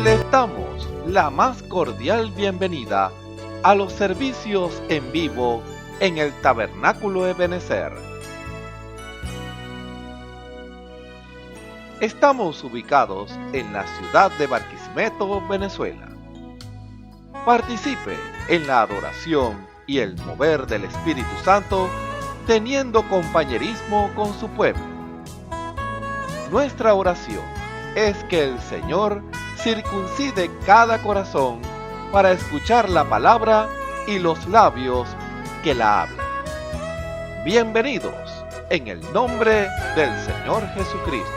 Les damos la más cordial bienvenida a los servicios en vivo en el Tabernáculo Ebenezer. Estamos ubicados en la ciudad de Barquisimeto, Venezuela. Participe en la adoración y el mover del Espíritu Santo, teniendo compañerismo con su pueblo. Nuestra oración es que el Señor circuncide cada corazón para escuchar la palabra y los labios que la hablan. Bienvenidos en el nombre del Señor Jesucristo.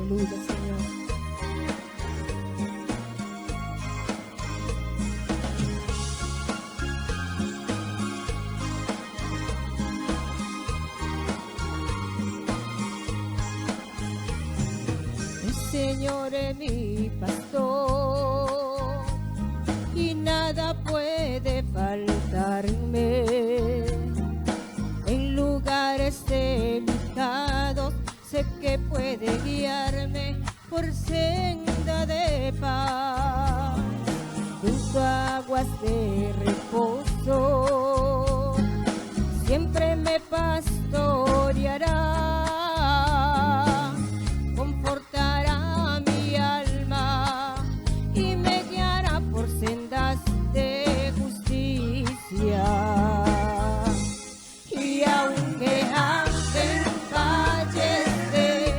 Aleluya, Señor. El Señor es mi pastor y nada puede faltarme. En lugares delicados sé que puede guiarme por senda de paz, junto a aguas de reposo, siempre me pastoreará, confortará mi alma y me guiará por sendas de justicia. Y aunque ande en valles de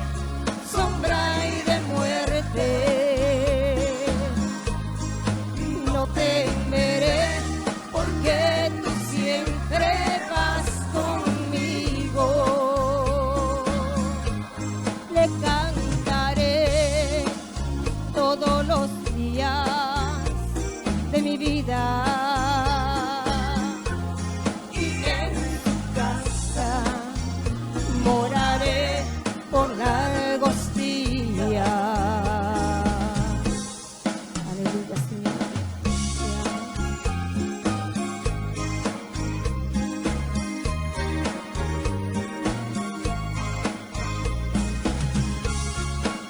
sombra y de muerte, no temeré, porque tú siempre vas conmigo. Le cantaré todos los días de mi vida. Moraré por largos días. Aleluya, Señor.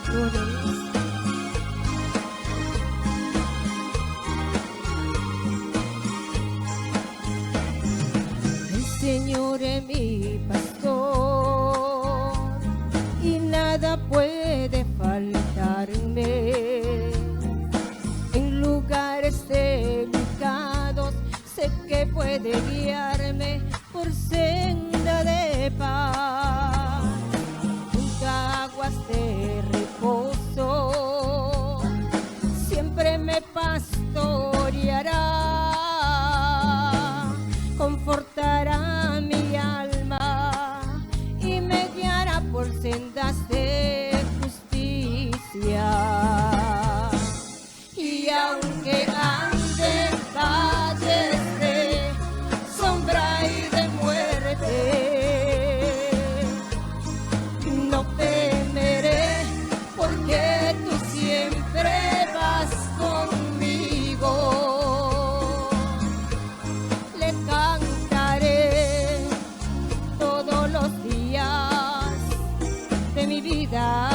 Gloria a Dios. El Señor es mi pastor y nada puede faltarme. En lugares delicados sé que puede guiarme por senda de paz, junto a aguas de reposo, siempre me pastoreará, confortará mi alma y me guiará por sendas de justicia. Y aunque ande en valles de sombra y de muerte, no temeré, porque tú siempre vas conmigo. Le cantaré todos los días de mi vida,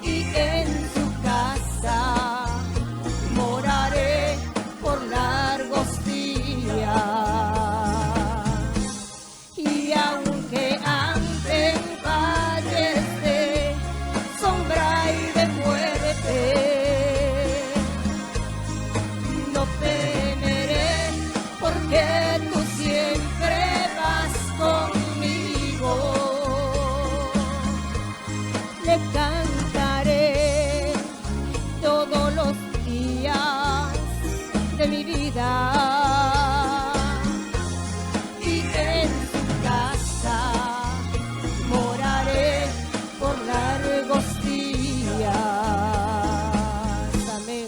y en su casa moraré por largos días. Y aunque ande en valles de sombra y de muerte, no temeré, porque tú siempre vas conmigo. Le cantaré todos los días de mi vida, y en su casa moraré por largos días. Amén.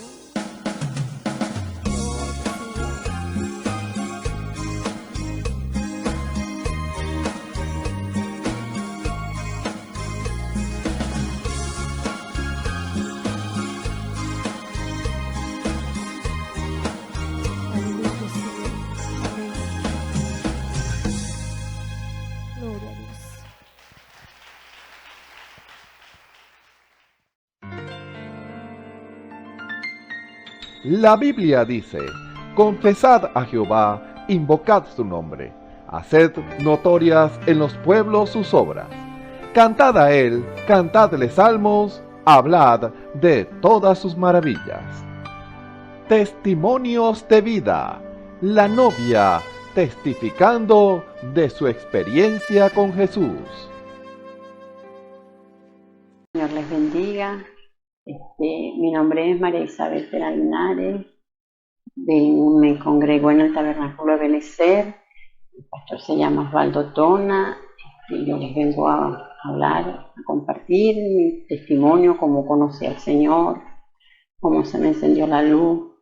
La Biblia dice, confesad a Jehová, invocad su nombre, haced notorias en los pueblos sus obras. Cantad a él, cantadle salmos, hablad de todas sus maravillas. Testimonios de vida. La novia testificando de su experiencia con Jesús. Señor les bendiga. Mi nombre es María Isabel Pera Linares. Me congrego en el Tabernáculo de Benecer. El pastor se llama Osvaldo Tona. Y yo les vengo a hablar, a compartir mi testimonio, cómo conocí al Señor, cómo se me encendió la luz.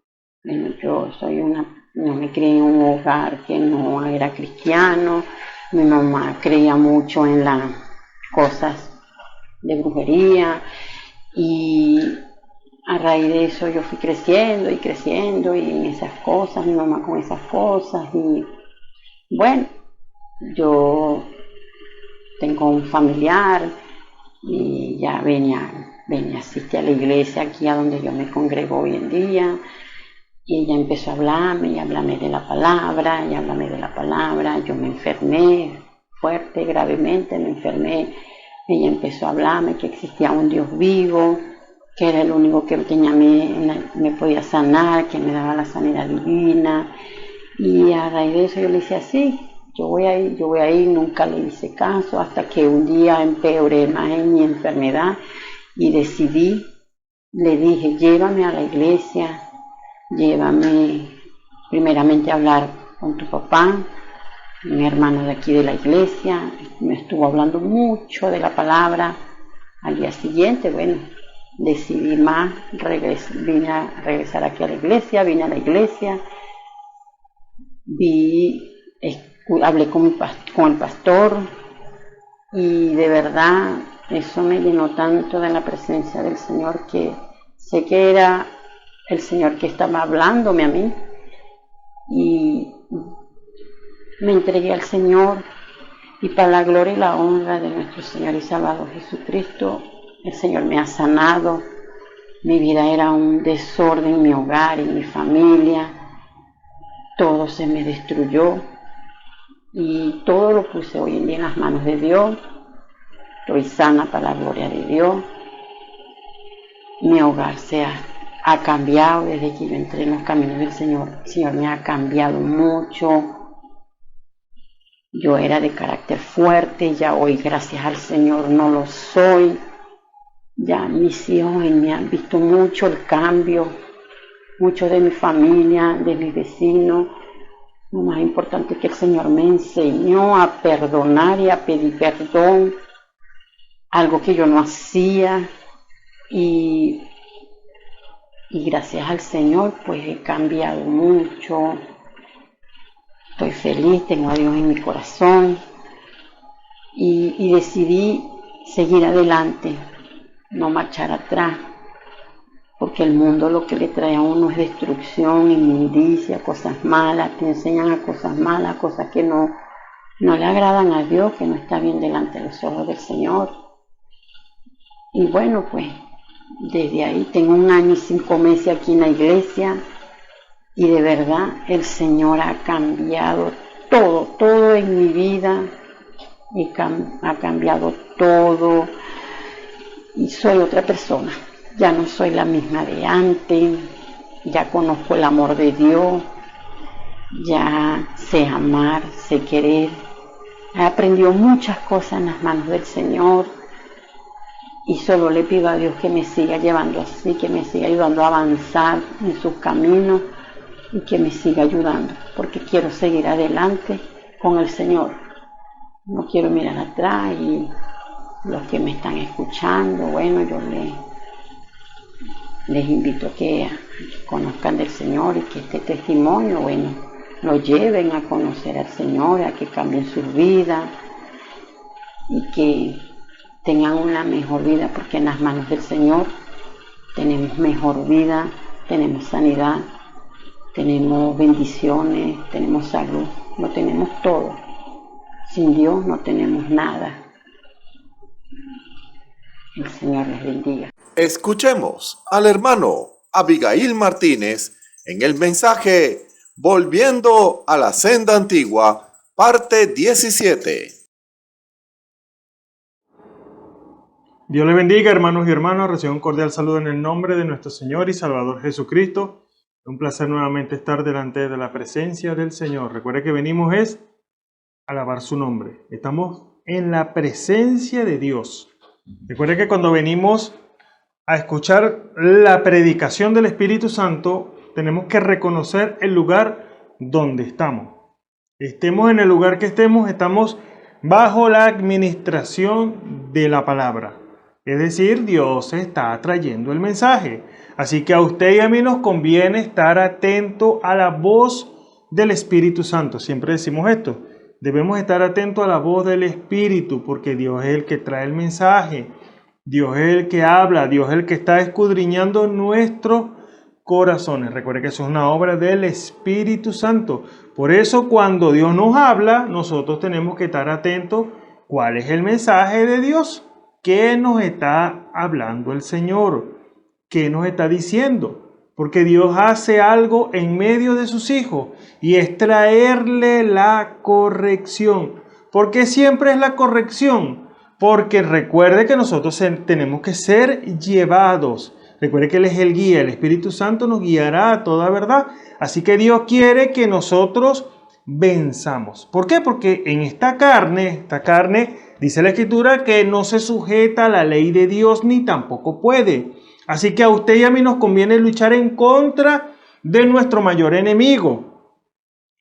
Bueno, no me crié en un hogar que no era cristiano. Mi mamá creía mucho en las cosas de brujería y a raíz de eso yo fui creciendo y en esas cosas, mi mamá con esas cosas y bueno, yo tengo un familiar y ya venía a asistir a la iglesia aquí a donde yo me congrego hoy en día y ella empezó a hablarme de la palabra, yo me enfermé fuerte, gravemente me enfermé. Ella empezó a hablarme que existía un Dios vivo, que era el único que me podía sanar, que me daba la sanidad divina. Y a raíz de eso yo le decía, sí, yo voy a ir, nunca le hice caso, hasta que un día empeoré más en mi enfermedad y decidí, le dije, llévame a la iglesia, llévame primeramente a hablar con tu papá. Mi hermano de aquí de la iglesia me estuvo hablando mucho de la palabra. Al día siguiente, bueno, decidí más, vine a regresar aquí a la iglesia, hablé con el pastor y de verdad eso me llenó tanto de la presencia del Señor que sé que era el Señor que estaba hablándome a mí y me entregué al Señor y para la gloria y la honra de nuestro Señor y Salvador Jesucristo, el Señor me ha sanado. Mi vida era un desorden en mi hogar, en mi familia. Todo se me destruyó y todo lo puse hoy en día en las manos de Dios. Estoy sana para la gloria de Dios. Mi hogar ha cambiado desde que yo entré en los caminos del Señor. El Señor me ha cambiado mucho. Yo era de carácter fuerte, ya hoy gracias al Señor no lo soy. Ya mis hijos me han visto mucho el cambio, mucho de mi familia, de mis vecinos. Lo más importante es que el Señor me enseñó a perdonar y a pedir perdón, algo que yo no hacía. Y gracias al Señor pues he cambiado mucho. Estoy feliz, tengo a Dios en mi corazón y decidí seguir adelante, no marchar atrás, porque el mundo lo que le trae a uno es destrucción, inmundicia, cosas malas, te enseñan a cosas malas, cosas que no le agradan a Dios, que no está bien delante de los ojos del Señor. Y bueno, pues desde ahí tengo 1 año y 5 meses aquí en la iglesia. Y de verdad el Señor ha cambiado todo en mi vida, ha cambiado todo y soy otra persona. Ya no soy la misma de antes, ya conozco el amor de Dios, ya sé amar, sé querer. He aprendido muchas cosas en las manos del Señor y solo le pido a Dios que me siga llevando así, que me siga ayudando a avanzar en sus caminos y que me siga ayudando, porque quiero seguir adelante con el Señor. No quiero mirar atrás y los que me están escuchando, bueno, yo les invito a que conozcan del Señor y que este testimonio, bueno, lo lleven a conocer al Señor, a que cambien sus vidas y que tengan una mejor vida, porque en las manos del Señor tenemos mejor vida, tenemos sanidad, tenemos bendiciones, tenemos salud, lo tenemos todo. Sin Dios no tenemos nada. El Señor les bendiga. Escuchemos al hermano Abigail Martínez en el mensaje Volviendo a la Senda Antigua, parte 17. Dios les bendiga, hermanos y hermanas. Reciban un cordial saludo en el nombre de nuestro Señor y Salvador Jesucristo. Un placer nuevamente estar delante de la presencia del Señor. Recuerde que venimos es a alabar su nombre. Estamos en la presencia de Dios. Recuerde que cuando venimos a escuchar la predicación del Espíritu Santo, tenemos que reconocer el lugar donde estamos. Estemos en el lugar que estemos, estamos bajo la administración de la palabra. Es decir, Dios está trayendo el mensaje. Así que a usted y a mí nos conviene estar atento a la voz del Espíritu Santo. Siempre decimos esto. Debemos estar atentos a la voz del Espíritu, porque Dios es el que trae el mensaje. Dios es el que habla. Dios es el que está escudriñando nuestros corazones. Recuerde que eso es una obra del Espíritu Santo. Por eso cuando Dios nos habla, nosotros tenemos que estar atentos. ¿Cuál es el mensaje de Dios? ¿Qué nos está hablando el Señor? ¿Qué nos está diciendo? Porque Dios hace algo en medio de sus hijos y es traerle la corrección. ¿Por qué siempre es la corrección? Porque recuerde que nosotros tenemos que ser llevados. Recuerde que Él es el guía, el Espíritu Santo nos guiará a toda verdad. Así que Dios quiere que nosotros venzamos. ¿Por qué? Porque en esta carne, dice la Escritura que no se sujeta a la ley de Dios ni tampoco puede. Así que a usted y a mí nos conviene luchar en contra de nuestro mayor enemigo.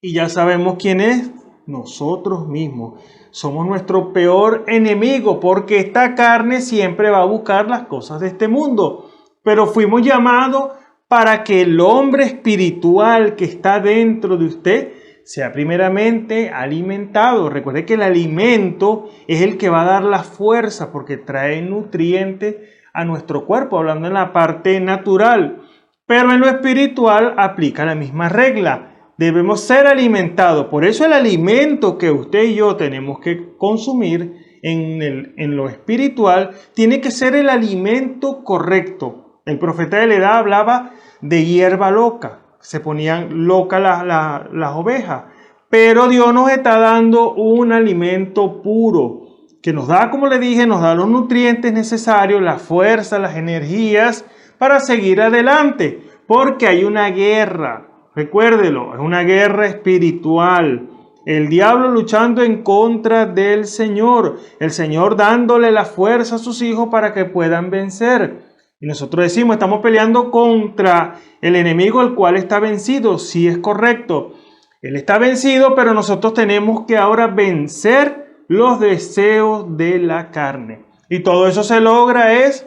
Y ya sabemos quién es, nosotros mismos. Somos nuestro peor enemigo porque esta carne siempre va a buscar las cosas de este mundo. Pero fuimos llamados para que el hombre espiritual que está dentro de usted sea primeramente alimentado. Recuerde que el alimento es el que va a dar la fuerza porque trae nutrientes a nuestro cuerpo, hablando en la parte natural. Pero en lo espiritual aplica la misma regla. Debemos ser alimentados. Por eso el alimento que usted y yo tenemos que consumir en lo espiritual tiene que ser el alimento correcto. El profeta de la edad hablaba de hierba loca. Se ponían locas las ovejas. Pero Dios nos está dando un alimento puro que nos da, como le dije, nos da los nutrientes necesarios, la fuerza, las energías para seguir adelante. Porque hay una guerra. Recuérdelo, es una guerra espiritual. El diablo luchando en contra del Señor. El Señor dándole la fuerza a sus hijos para que puedan vencer. Y nosotros decimos, estamos peleando contra el enemigo, el cual está vencido. Sí, es correcto. Él está vencido, pero nosotros tenemos que ahora vencer los deseos de la carne. Y todo eso se logra es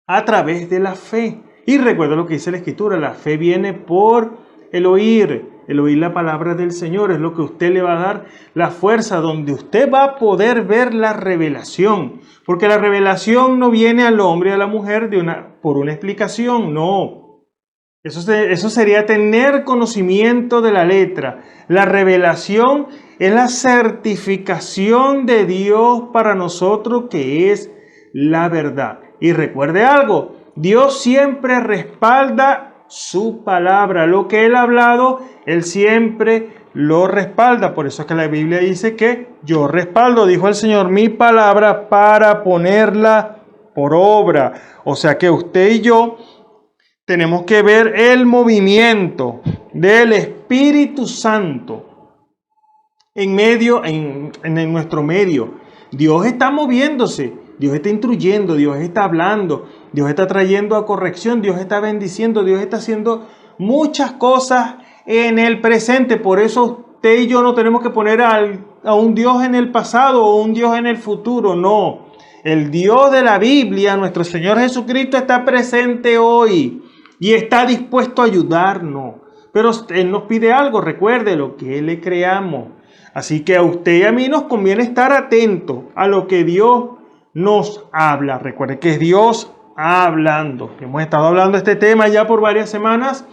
a través de la fe. Y recuerda lo que dice la Escritura, la fe viene por el oír la palabra del Señor. Es lo que usted le va a dar la fuerza, donde usted va a poder ver la revelación. Porque la revelación no viene al hombre y a la mujer por una explicación, no. Eso sería tener conocimiento de la letra. La revelación es la certificación de Dios para nosotros, que es la verdad. Y recuerde algo, Dios siempre respalda su palabra. Lo que Él ha hablado, Él siempre lo respalda. Por eso es que la Biblia dice que yo respaldo, dijo el Señor, mi palabra para ponerla por obra. O sea que usted y yo tenemos que ver el movimiento del Espíritu Santo en nuestro medio. Dios está moviéndose, Dios está instruyendo, Dios está hablando, Dios está trayendo a corrección, Dios está bendiciendo, Dios está haciendo muchas cosas en el presente. Por eso usted y yo no tenemos que poner a un Dios en el pasado o un Dios en el futuro, no. El Dios de la Biblia, nuestro Señor Jesucristo, está presente hoy y está dispuesto a ayudarnos. Pero Él nos pide algo, recuérdelo, que le creamos. Así que a usted y a mí nos conviene estar atentos a lo que Dios nos habla. Recuerde que es Dios hablando. Hemos estado hablando de este tema ya por varias semanas,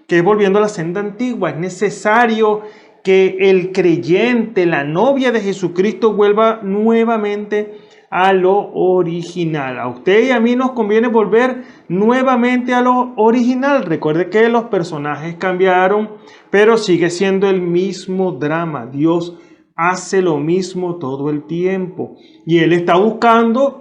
que es volviendo a la senda antigua. Es necesario que el creyente, la novia de Jesucristo, vuelva nuevamente a lo original. A usted y a mí nos conviene volver nuevamente a lo original. Recuerde que los personajes cambiaron, pero sigue siendo el mismo drama. Dios hace lo mismo todo el tiempo y Él está buscando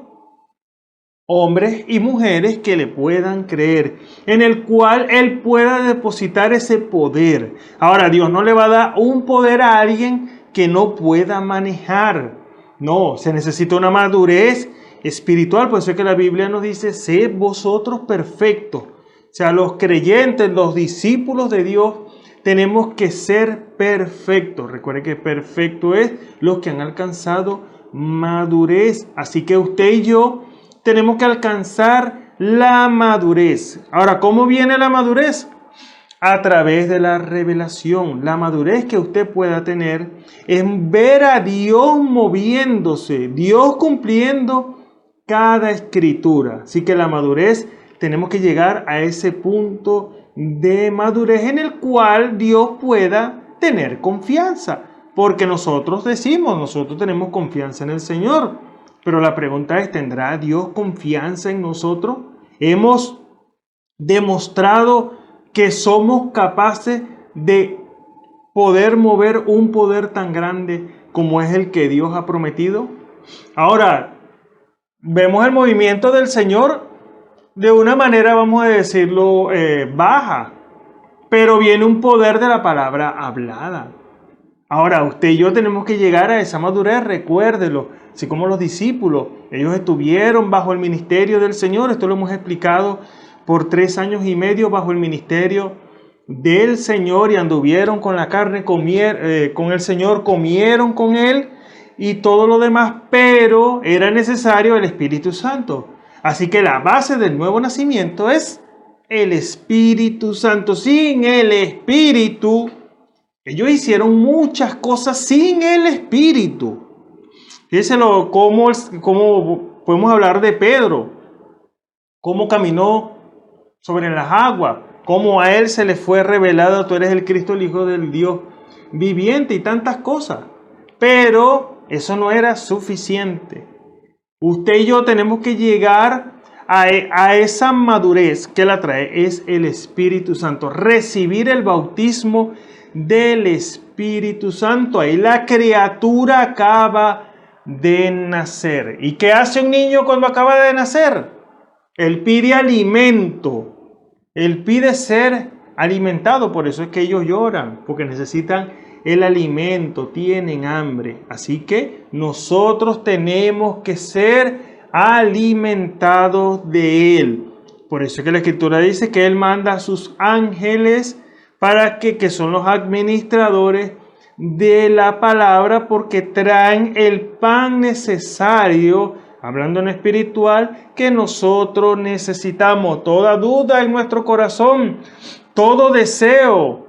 hombres y mujeres que le puedan creer, en el cual Él pueda depositar ese poder. Ahora, Dios no le va a dar un poder a alguien que no pueda manejar. No, se necesita una madurez espiritual. Por eso es que la Biblia nos dice, sed vosotros perfectos. O sea, los creyentes, los discípulos de Dios, tenemos que ser perfectos. Recuerde que perfecto es los que han alcanzado madurez. Así que usted y yo tenemos que alcanzar la madurez. Ahora, ¿cómo viene la madurez? A través de la revelación. La madurez que usted pueda tener es ver a Dios moviéndose, Dios cumpliendo cada escritura. Así que la madurez, tenemos que llegar a ese punto de madurez en el cual Dios pueda tener confianza. Porque nosotros tenemos confianza en el Señor. Pero la pregunta es, ¿tendrá Dios confianza en nosotros? ¿Hemos demostrado que somos capaces de poder mover un poder tan grande como es el que Dios ha prometido? Ahora, vemos el movimiento del Señor de una manera, vamos a decirlo, baja, pero viene un poder de la palabra hablada. Ahora, usted y yo tenemos que llegar a esa madurez, recuérdelo, así como los discípulos, ellos estuvieron bajo el ministerio del Señor, esto lo hemos explicado por 3 años y medio bajo el ministerio del Señor y anduvieron con la carne, con el Señor, comieron con Él y todo lo demás, pero era necesario el Espíritu Santo. Así que la base del nuevo nacimiento es el Espíritu Santo. Sin el Espíritu, ellos hicieron muchas cosas sin el Espíritu. Fíjense cómo podemos hablar de Pedro, cómo caminó sobre las aguas, cómo a él se le fue revelado, tú eres el Cristo, el Hijo del Dios viviente y tantas cosas. Pero eso no era suficiente. Usted y yo tenemos que llegar a esa madurez que la trae es el Espíritu Santo. Recibir el bautismo del Espíritu Santo. Ahí la criatura acaba de nacer. ¿Y qué hace un niño cuando acaba de nacer? Él pide alimento. Él pide ser alimentado. Por eso es que ellos lloran, porque necesitan el alimento, tienen hambre. Así que nosotros tenemos que ser alimentados de Él. Por eso es que la Escritura dice que Él manda a sus ángeles para que son los administradores de la palabra, porque traen el pan necesario, hablando en espiritual, que nosotros necesitamos. Toda duda en nuestro corazón, todo deseo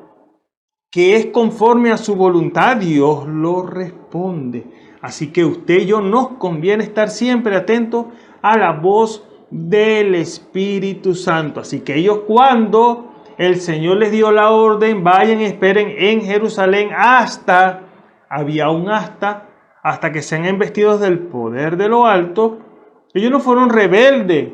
que es conforme a su voluntad, Dios lo responde. Así que usted y yo nos conviene estar siempre atentos a la voz del Espíritu Santo. Así que ellos, cuando el Señor les dio la orden, vayan y esperen en Jerusalén hasta que sean investidos del poder de lo alto. Ellos no fueron rebeldes,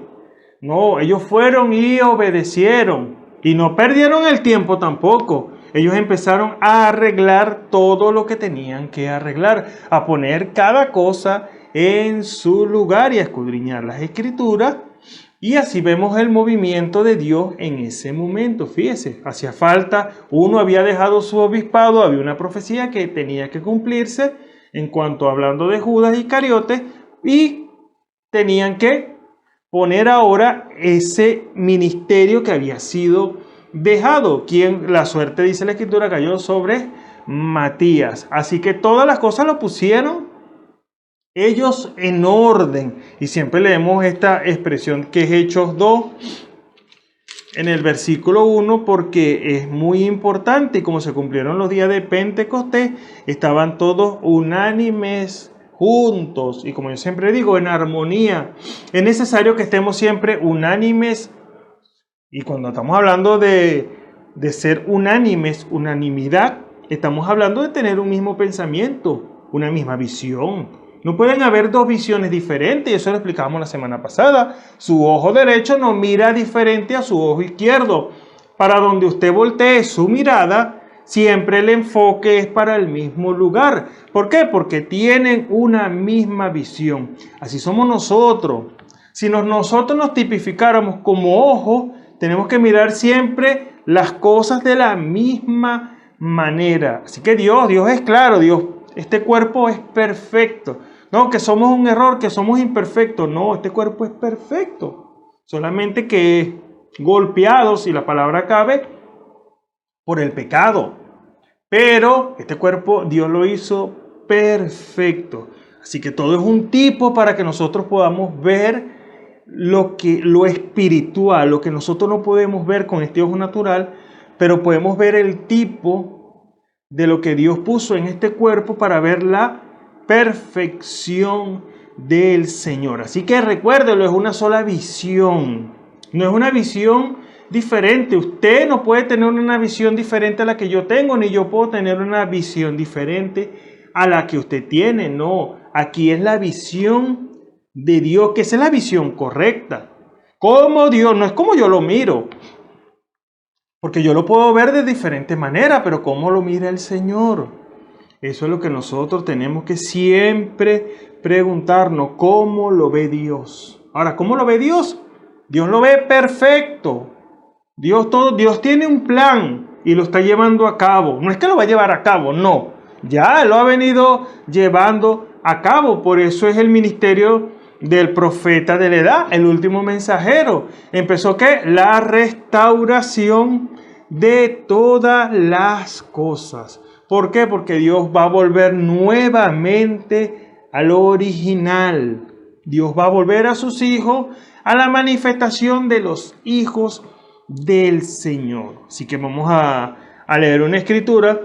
no, ellos fueron y obedecieron y no perdieron el tiempo tampoco. Ellos empezaron a arreglar todo lo que tenían que arreglar, a poner cada cosa en su lugar y a escudriñar las Escrituras. Y así vemos el movimiento de Dios en ese momento. Fíjese, hacía falta, uno había dejado su obispado, había una profecía que tenía que cumplirse en cuanto hablando de Judas Iscariote, y tenían que poner ahora ese ministerio que había sido dejado. Quien la suerte, dice la Escritura, cayó sobre Matías. Así que todas las cosas lo pusieron ellos en orden. Y siempre leemos esta expresión que es Hechos 2 en el versículo 1, porque es muy importante. Y como se cumplieron los días de Pentecostés, estaban todos unánimes juntos. Y como yo siempre digo, en armonía. Es necesario que estemos siempre unánimes. Y cuando estamos hablando de ser unánimes, unanimidad, estamos hablando de tener un mismo pensamiento, una misma visión, No pueden haber dos visiones diferentes, y eso lo explicamos la semana pasada. Su ojo derecho no mira diferente a su ojo izquierdo. Para donde usted voltee su mirada, siempre el enfoque es para el mismo lugar. ¿Por qué? Porque tienen una misma visión. Así somos nosotros. Si nosotros nos tipificáramos como ojo, tenemos que mirar siempre las cosas de la misma manera. Así que Dios es claro, este cuerpo es perfecto. No, que somos un error, que somos imperfectos. No, este cuerpo es perfecto. Solamente que golpeado, si la palabra cabe, por el pecado. Pero este cuerpo Dios lo hizo perfecto. Así que todo es un tipo para que nosotros podamos ver lo espiritual, lo que nosotros no podemos ver con este ojo natural, pero podemos ver el tipo de lo que Dios puso en este cuerpo para ver la perfección del Señor. Así que recuérdelo, es una sola visión. No es una visión diferente. Usted no puede tener una visión diferente a la que yo tengo, ni yo puedo tener una visión diferente a la que usted tiene. No, aquí es la visión de Dios, que esa es la visión correcta. Como Dios, no es como yo lo miro, porque yo lo puedo ver de diferentes maneras, pero ¿cómo lo mira el Señor? Eso es lo que nosotros tenemos que siempre preguntarnos, ¿cómo lo ve Dios? Ahora, ¿cómo lo ve Dios? Dios lo ve perfecto. Dios tiene un plan y lo está llevando a cabo. No es que lo va a llevar a cabo, no. Ya lo ha venido llevando a cabo. Por eso es el ministerio del profeta de la edad, el último mensajero. Empezó ¿qué? La restauración de todas las cosas. ¿Por qué? Porque Dios va a volver nuevamente al original. Dios va a volver a sus hijos a la manifestación de los hijos del Señor. Así que vamos a leer una escritura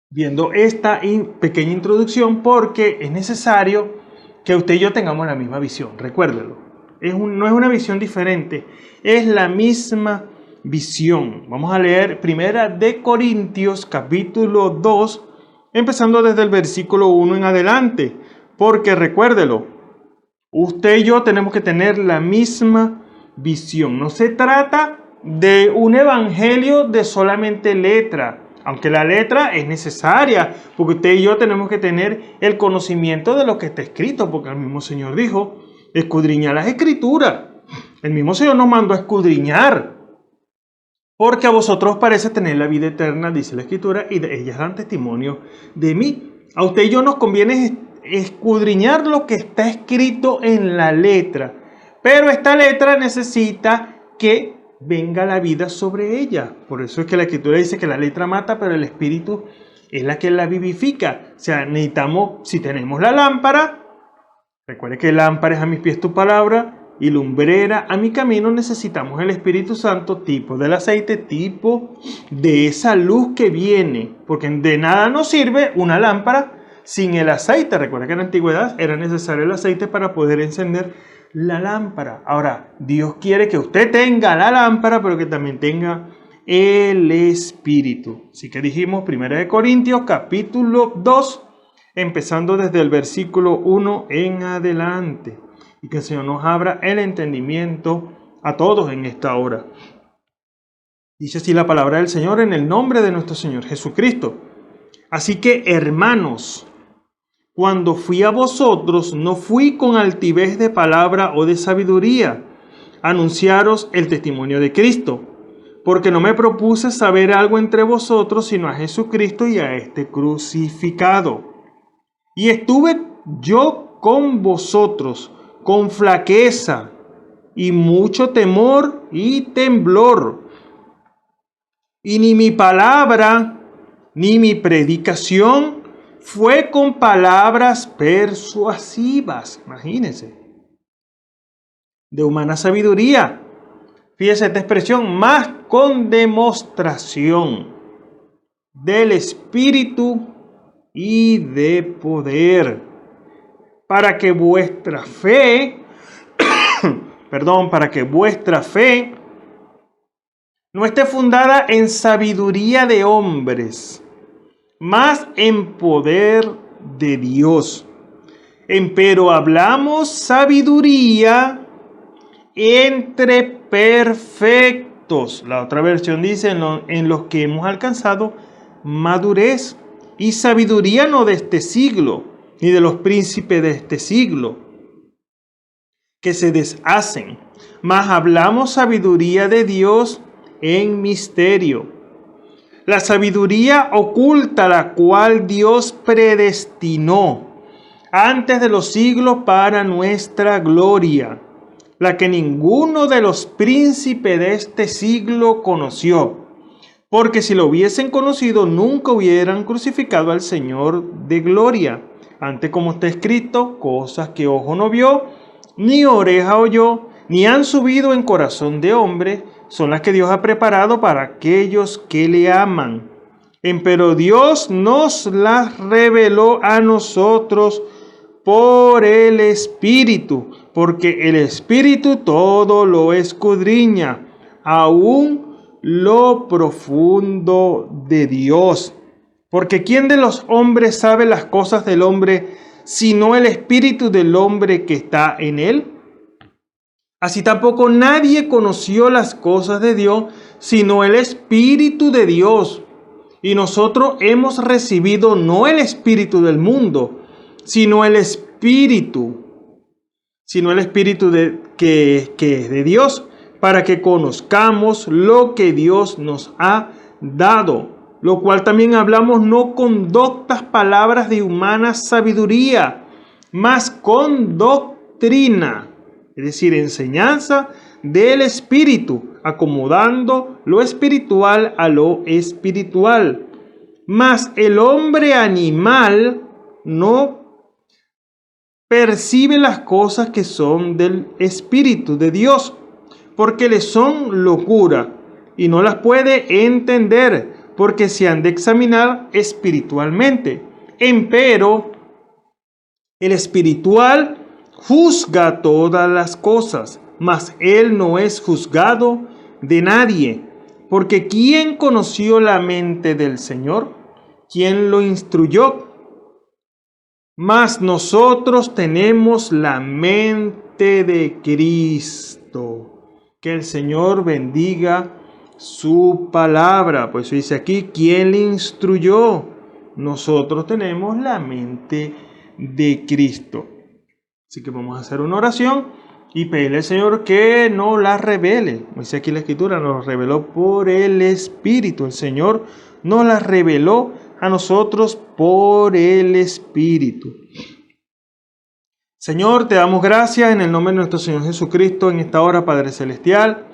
viendo esta pequeña introducción, porque es necesario que usted y yo tengamos la misma visión. Recuérdelo. No es una visión diferente, es la misma visión. Vamos a leer 1 Corintios capítulo 2, empezando desde el versículo 1 en adelante, porque recuérdelo, usted y yo tenemos que tener la misma visión. No se trata de un evangelio de solamente letra, aunque la letra es necesaria, porque usted y yo tenemos que tener el conocimiento de lo que está escrito, porque el mismo Señor dijo, escudriñar las escrituras. El mismo Señor nos mandó a escudriñar, porque a vosotros parece tener la vida eterna, dice la escritura, y ellas dan testimonio de mí. A usted y yo nos conviene escudriñar lo que está escrito en la letra, pero esta letra necesita que venga la vida sobre ella. Por eso es que la escritura dice que la letra mata, pero el espíritu es la que la vivifica. O sea, necesitamos, si tenemos la lámpara, recuerde que lámpara es a mis pies tu palabra y lumbrera a mi camino, necesitamos el Espíritu Santo, tipo del aceite, tipo de esa luz que viene, porque de nada nos sirve una lámpara sin el aceite. Recuerda que en la antigüedad era necesario el aceite para poder encender la lámpara. Ahora, Dios quiere que usted tenga la lámpara, pero que también tenga el Espíritu. Así que dijimos 1 Corintios capítulo 2, empezando desde el versículo 1 en adelante. Y que el Señor nos abra el entendimiento a todos en esta hora. Dice así la palabra del Señor en el nombre de nuestro Señor Jesucristo. Así que, hermanos, cuando fui a vosotros, no fui con altivez de palabra o de sabiduría, a anunciaros el testimonio de Cristo, porque no me propuse saber algo entre vosotros, sino a Jesucristo y a este crucificado. Y estuve yo con vosotros, con flaqueza y mucho temor y temblor. Y ni mi palabra, ni mi predicación fue con palabras persuasivas, imagínense, de humana sabiduría. Fíjese esta expresión, más con demostración del Espíritu y de poder, para que vuestra fe, para que vuestra fe no esté fundada en sabiduría de hombres, más en poder de Dios. Empero hablamos sabiduría entre perfectos. La otra versión dice en los que hemos alcanzado madurez. Y sabiduría no de este siglo, ni de los príncipes de este siglo, que se deshacen. Mas hablamos sabiduría de Dios en misterio. La sabiduría oculta, la cual Dios predestinó antes de los siglos para nuestra gloria, la que ninguno de los príncipes de este siglo conoció, porque si lo hubiesen conocido, nunca hubieran crucificado al Señor de gloria. Antes, como está escrito, cosas que ojo no vio, ni oreja oyó, ni han subido en corazón de hombre, son las que Dios ha preparado para aquellos que le aman. Empero Dios nos las reveló a nosotros por el Espíritu, porque el Espíritu todo lo escudriña, aún lo profundo de Dios. Porque ¿quién de los hombres sabe las cosas del hombre, sino el espíritu del hombre que está en él? Así tampoco nadie conoció las cosas de Dios, sino el Espíritu de Dios. Y nosotros hemos recibido no el espíritu del mundo, sino el Espíritu que es de Dios, para que conozcamos lo que Dios nos ha dado, lo cual también hablamos no con doctas palabras de humana sabiduría, mas con doctrina, es decir, enseñanza del Espíritu, acomodando lo espiritual a lo espiritual. Mas el hombre animal no percibe las cosas que son del Espíritu de Dios, porque le son locura y no las puede entender, porque se han de examinar espiritualmente. Empero el espiritual juzga todas las cosas, mas él no es juzgado de nadie. Porque ¿quién conoció la mente del Señor? ¿Quién lo instruyó? Mas nosotros tenemos la mente de Cristo. Que el Señor bendiga su palabra. Pues dice aquí, ¿quién le instruyó? Nosotros tenemos la mente de Cristo. Así que vamos a hacer una oración y pedirle al Señor que nos la revele. Dice aquí la Escritura, nos reveló por el Espíritu. El Señor nos la reveló a nosotros por el Espíritu. Señor, te damos gracias en el nombre de nuestro Señor Jesucristo en esta hora, Padre Celestial,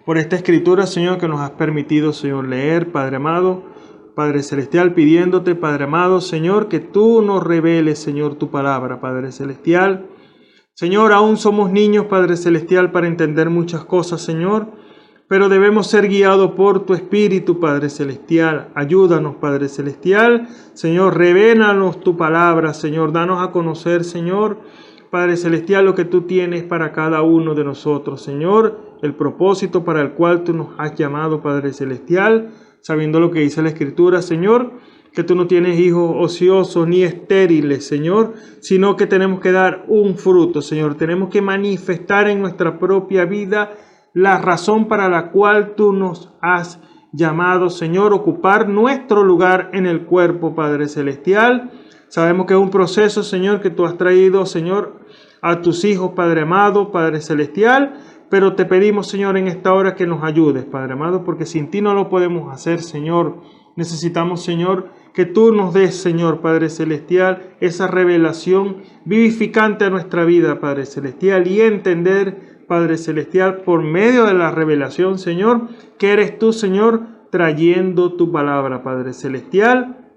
por esta Escritura, Señor, que nos has permitido, Señor, leer, Padre amado, Padre Celestial, pidiéndote, Padre amado, Señor, que tú nos reveles, Señor, tu palabra, Padre Celestial. Señor, aún somos niños, Padre Celestial, para entender muchas cosas, Señor, pero debemos ser guiados por tu Espíritu, Padre Celestial. Ayúdanos, Padre Celestial. Señor, revélanos tu palabra, Señor, danos a conocer, Señor, Padre Celestial, lo que tú tienes para cada uno de nosotros, Señor, el propósito para el cual tú nos has llamado, Padre Celestial, sabiendo lo que dice la Escritura, Señor, que tú no tienes hijos ociosos ni estériles, Señor, sino que tenemos que dar un fruto, Señor. Tenemos que manifestar en nuestra propia vida la razón para la cual tú nos has llamado, Señor, ocupar nuestro lugar en el cuerpo, Padre Celestial. Sabemos que es un proceso, Señor, que tú has traído, Señor, a tus hijos, Padre amado, Padre Celestial, pero te pedimos, Señor, en esta hora que nos ayudes, Padre amado, porque sin ti no lo podemos hacer, Señor. Necesitamos, Señor, que tú nos des, Señor, Padre Celestial, esa revelación vivificante a nuestra vida, Padre Celestial, y entender, Padre Celestial, por medio de la revelación, Señor, que eres tú, Señor, trayendo tu palabra, Padre Celestial,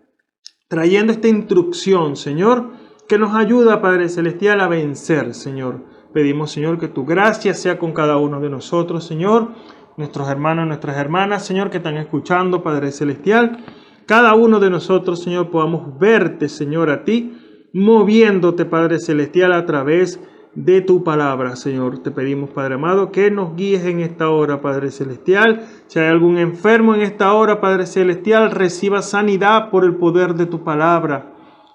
trayendo esta instrucción, Señor, que nos ayuda, Padre Celestial, a vencer, Señor. Pedimos, Señor, que tu gracia sea con cada uno de nosotros, Señor, nuestros hermanos, nuestras hermanas, Señor, que están escuchando, Padre Celestial. Cada uno de nosotros, Señor, podamos verte, Señor, a ti, moviéndote, Padre Celestial, a través de tu palabra, Señor. Te pedimos, Padre amado, que nos guíes en esta hora, Padre Celestial. Si hay algún enfermo en esta hora, Padre Celestial, reciba sanidad por el poder de tu palabra.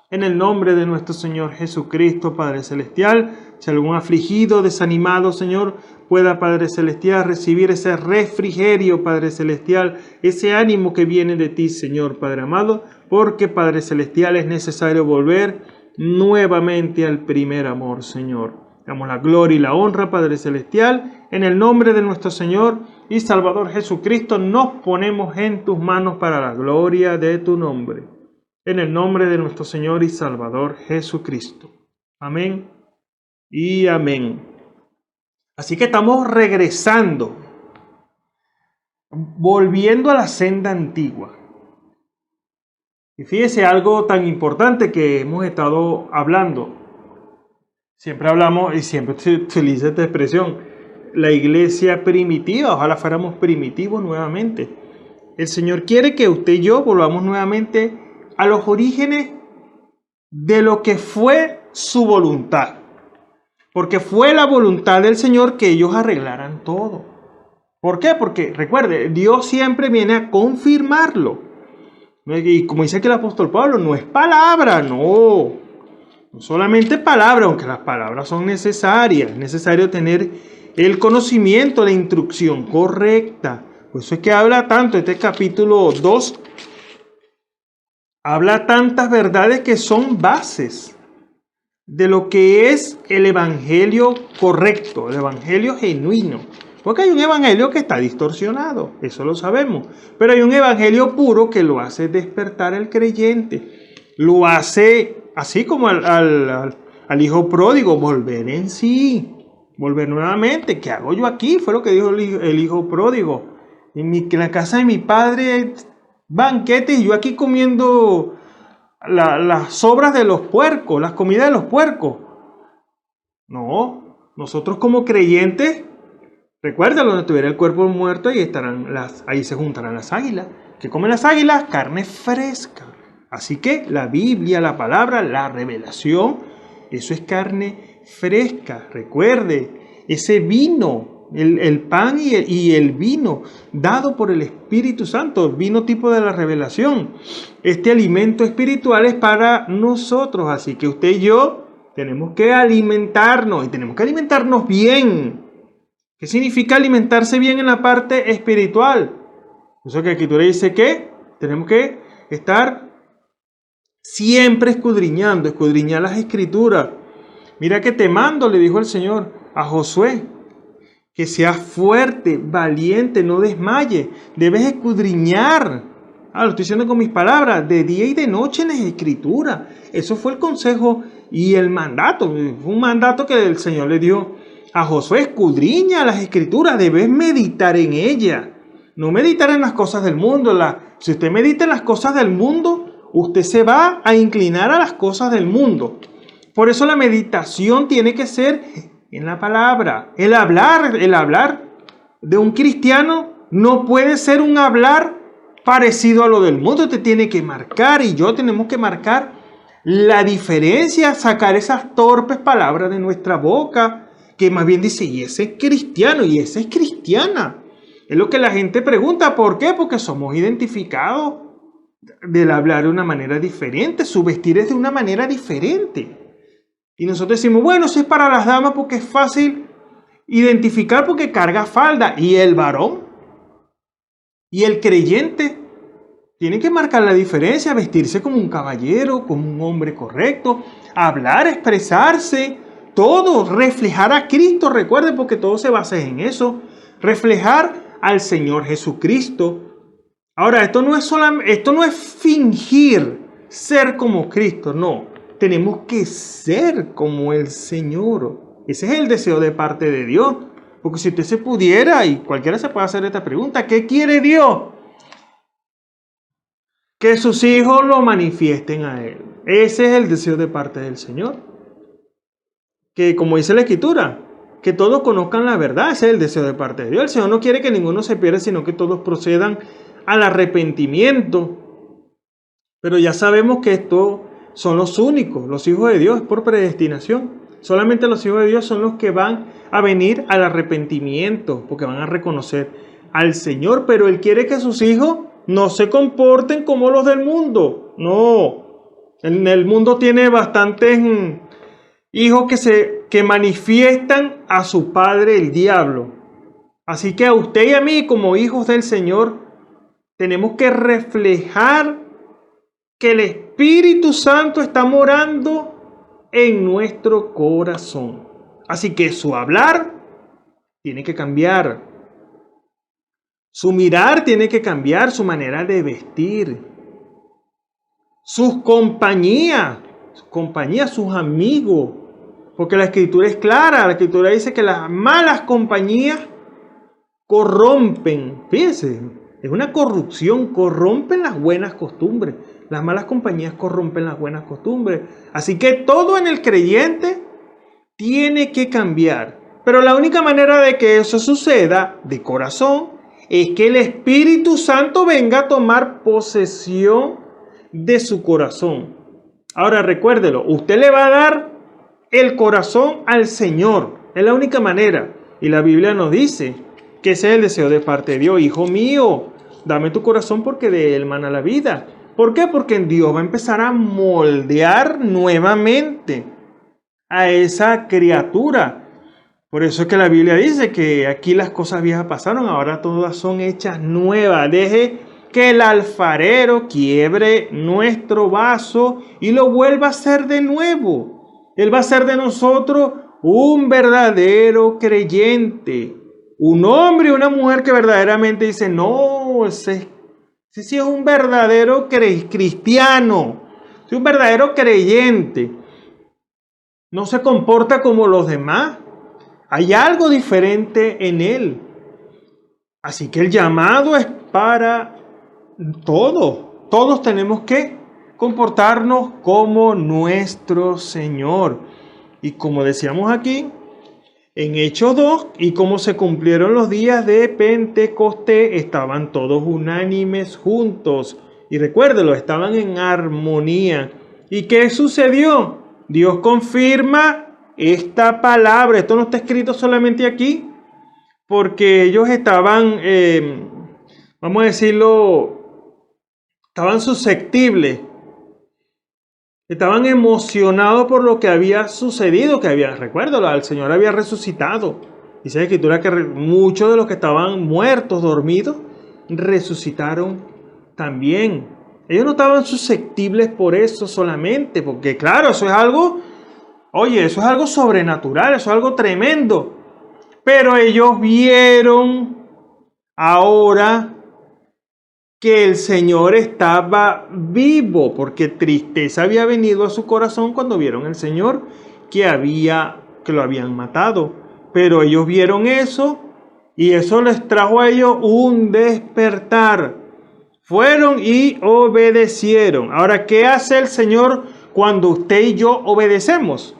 En el nombre de nuestro Señor Jesucristo, Padre Celestial, si algún afligido, desanimado, Señor, pueda, Padre Celestial, recibir ese refrigerio, Padre Celestial, ese ánimo que viene de ti, Señor, Padre amado, porque, Padre Celestial, es necesario volver nuevamente al primer amor, Señor. Damos la gloria y la honra, Padre Celestial, en el nombre de nuestro Señor y Salvador Jesucristo, nos ponemos en tus manos para la gloria de tu nombre. En el nombre de nuestro Señor y Salvador Jesucristo. Amén y amén. Así que estamos regresando, volviendo a la senda antigua. Y fíjese algo tan importante que hemos estado hablando. Siempre hablamos y siempre se utiliza esta expresión, la iglesia primitiva. Ojalá fuéramos primitivos nuevamente. El Señor quiere que usted y yo volvamos nuevamente a los orígenes de lo que fue su voluntad. Porque fue la voluntad del Señor que ellos arreglaran todo. ¿Por qué? Porque, recuerde, Dios siempre viene a confirmarlo. Y como dice aquí el apóstol Pablo, no es palabra, no solamente palabra, aunque las palabras son necesarias. Es necesario tener el conocimiento, la instrucción correcta. Por eso es que habla tanto, este capítulo 2, habla tantas verdades que son bases de lo que es el evangelio correcto, el evangelio genuino. Porque hay un evangelio que está distorsionado, eso lo sabemos. Pero hay un evangelio puro que lo hace despertar el creyente. Lo hace, así como al hijo pródigo, volver en sí. Volver nuevamente. ¿Qué hago yo aquí? Fue lo que dijo el hijo pródigo. En la casa de mi padre, banquetes, y yo aquí comiendo las sobras de los puercos, las comidas de los puercos. No, nosotros como creyentes, recuerda, donde estuviera el cuerpo muerto, ahí se juntarán las águilas. ¿Qué comen las águilas? Carne fresca. Así que la Biblia, la palabra, la revelación, eso es carne fresca. Recuerde, ese vino, el pan y el vino dado por el Espíritu Santo, vino tipo de la revelación. Este alimento espiritual es para nosotros, así que usted y yo tenemos que alimentarnos y tenemos que alimentarnos bien. ¿Qué significa alimentarse bien en la parte espiritual? Eso que la Escritura dice que tenemos que estar siempre escudriñar las Escrituras. Mira que te mando, le dijo el Señor a Josué, que seas fuerte, valiente, no desmaye. Debes escudriñar. Lo estoy diciendo con mis palabras, de día y de noche en las Escrituras. Eso fue el consejo y el mandato. Fue un mandato que el Señor le dio a Josué. Escudriña las Escrituras, debes meditar en ellas. No meditar en las cosas del mundo. Si usted medita en las cosas del mundo, usted se va a inclinar a las cosas del mundo. Por eso la meditación tiene que ser en la palabra. El hablar de un cristiano no puede ser un hablar parecido a lo del mundo. Usted tiene que marcar, y yo tenemos que marcar la diferencia, sacar esas torpes palabras de nuestra boca, que más bien dice, y ese es cristiano, y esa es cristiana. Es lo que la gente pregunta, ¿por qué? Porque somos identificados del hablar de una manera diferente, su vestir es de una manera diferente. Y nosotros decimos, bueno, eso es para las damas porque es fácil identificar porque carga falda. Y el varón y el creyente tienen que marcar la diferencia, vestirse como un caballero, como un hombre correcto, hablar, expresarse, todo, reflejar a Cristo, recuerden, porque todo se basa en eso, reflejar al Señor Jesucristo. Ahora, esto no es fingir ser como Cristo, no. Tenemos que ser como el Señor. Ese es el deseo de parte de Dios. Porque si usted se pudiera, y cualquiera se puede hacer esta pregunta, ¿qué quiere Dios? Que sus hijos lo manifiesten a Él. Ese es el deseo de parte del Señor. Que, como dice la Escritura, que todos conozcan la verdad. Ese es el deseo de parte de Dios. El Señor no quiere que ninguno se pierda, sino que todos procedan al arrepentimiento. Pero ya sabemos que estos son los únicos, los hijos de Dios, por predestinación. Solamente los hijos de Dios son los que van a venir al arrepentimiento, porque van a reconocer al Señor. Pero Él quiere que sus hijos no se comporten como los del mundo. No. En el mundo tiene bastantes hijos que manifiestan a su padre el diablo. Así que a usted y a mí, como hijos del Señor, tenemos que reflejar que el Espíritu Santo está morando en nuestro corazón. Así que su hablar tiene que cambiar. Su mirar tiene que cambiar, su manera de vestir. Sus compañías, sus amigos. Porque la Escritura es clara. La Escritura dice que las malas compañías corrompen. Fíjense, es una corrupción. Corrompen las buenas costumbres. Las malas compañías corrompen las buenas costumbres. Así que todo en el creyente tiene que cambiar. Pero la única manera de que eso suceda de corazón es que el Espíritu Santo venga a tomar posesión de su corazón. Ahora recuérdelo, usted le va a dar el corazón al Señor. Es la única manera. Y la Biblia nos dice que ese es el deseo de parte de Dios. Hijo mío, dame tu corazón porque de él mana la vida. ¿Por qué? Porque Dios va a empezar a moldear nuevamente a esa criatura. Por eso es que la Biblia dice que aquí las cosas viejas pasaron, ahora todas son hechas nuevas. Deje que el alfarero quiebre nuestro vaso y lo vuelva a hacer de nuevo. Él va a hacer de nosotros un verdadero creyente. Un hombre y una mujer que verdaderamente dice, no, ese sí es un verdadero cristiano, es un verdadero creyente. No se comporta como los demás. Hay algo diferente en él. Así que el llamado es para todos. Todos tenemos que comportarnos como nuestro Señor. Y como decíamos aquí, en Hechos 2, y como se cumplieron los días de Pentecostés, estaban todos unánimes juntos. Y recuérdelo, estaban en armonía. ¿Y qué sucedió? Dios confirma esta palabra. Esto no está escrito solamente aquí, porque ellos estaban, vamos a decirlo, estaban susceptibles. Estaban emocionados por lo que había sucedido, recuérdalo, el Señor había resucitado. Dice la Escritura que muchos de los que estaban muertos, dormidos, resucitaron también. Ellos no estaban susceptibles por eso solamente, porque claro, eso es algo, eso es algo sobrenatural, eso es algo tremendo. Pero ellos vieron ahora que el Señor estaba vivo, porque tristeza había venido a su corazón cuando vieron al Señor que lo habían matado. Pero ellos vieron eso y eso les trajo a ellos un despertar. Fueron y obedecieron. Ahora, ¿qué hace el Señor cuando usted y yo obedecemos?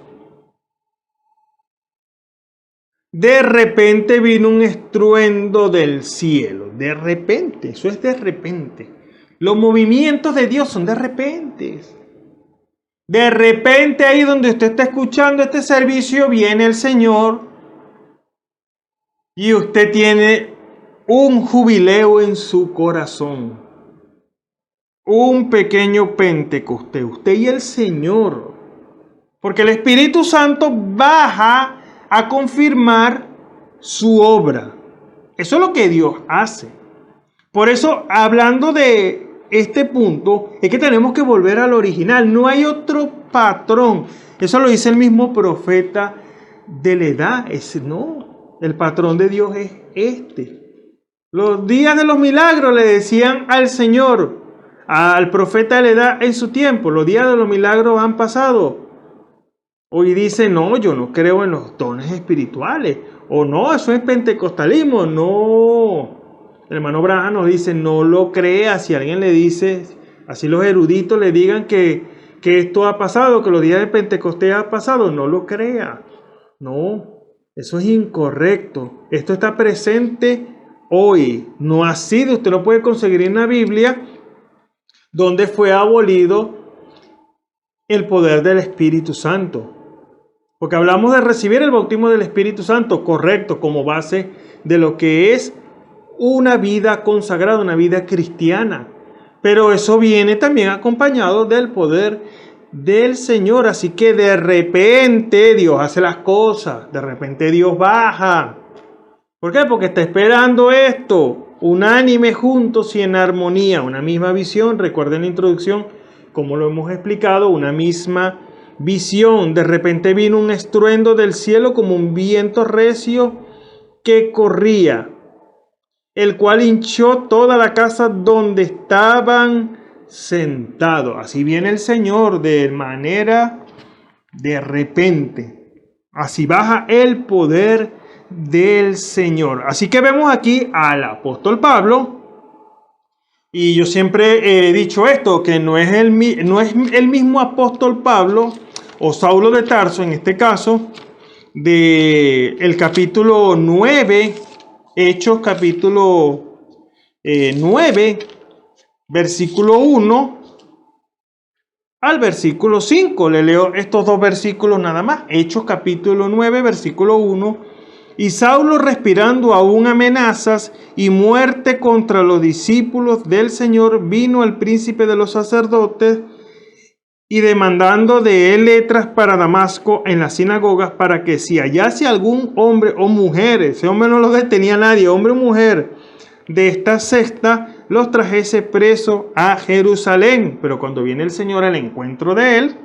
De repente vino un estruendo del cielo. De repente, eso es de repente. Los movimientos de Dios son de repente. De repente ahí donde usted está escuchando este servicio viene el Señor y usted tiene un jubileo en su corazón. Un pequeño Pentecostés, usted y el Señor. Porque el Espíritu Santo baja a confirmar su obra. Eso es lo que Dios hace. Por eso, hablando de este punto, es que tenemos que volver al original. No hay otro patrón. Eso lo dice el mismo profeta de la edad. No, el patrón de Dios es este. Los días de los milagros le decían al Señor, al profeta de la edad en su tiempo, los días de los milagros han pasado. Hoy dice, no, yo no creo en los dones espirituales. O no, eso es pentecostalismo. No. El hermano Branham nos dice, no lo crea. Si alguien le dice, así los eruditos le digan que esto ha pasado, que los días de Pentecostés ha pasado, no lo crea. No, eso es incorrecto. Esto está presente hoy. No ha sido, usted lo puede conseguir en la Biblia, donde fue abolido el poder del Espíritu Santo. Porque hablamos de recibir el bautismo del Espíritu Santo, correcto, como base de lo que es una vida consagrada, una vida cristiana. Pero eso viene también acompañado del poder del Señor. Así que de repente Dios hace las cosas, de repente Dios baja. ¿Por qué? Porque está esperando esto, unánime, juntos y en armonía, una misma visión. Recuerden la introducción, como lo hemos explicado, una misma visión. De repente vino un estruendo del cielo como un viento recio que corría, el cual hinchó toda la casa donde estaban sentados. Así viene el Señor de manera de repente. Así baja el poder del Señor. Así que vemos aquí al apóstol Pablo. Y yo siempre he dicho esto, que no es el mismo apóstol Pablo o Saulo de Tarso, en este caso, del capítulo 9, Hechos capítulo 9, versículo 1 al versículo 5. Le leo estos dos versículos nada más. Hechos capítulo 9, versículo 1. Y Saulo, respirando aún amenazas y muerte contra los discípulos del Señor, vino al príncipe de los sacerdotes y demandando de él letras para Damasco en las sinagogas, para que si hallase algún hombre o mujer, ese hombre no lo detenía nadie, hombre o mujer, de esta secta, los trajese preso a Jerusalén. Pero cuando viene el Señor al encuentro de él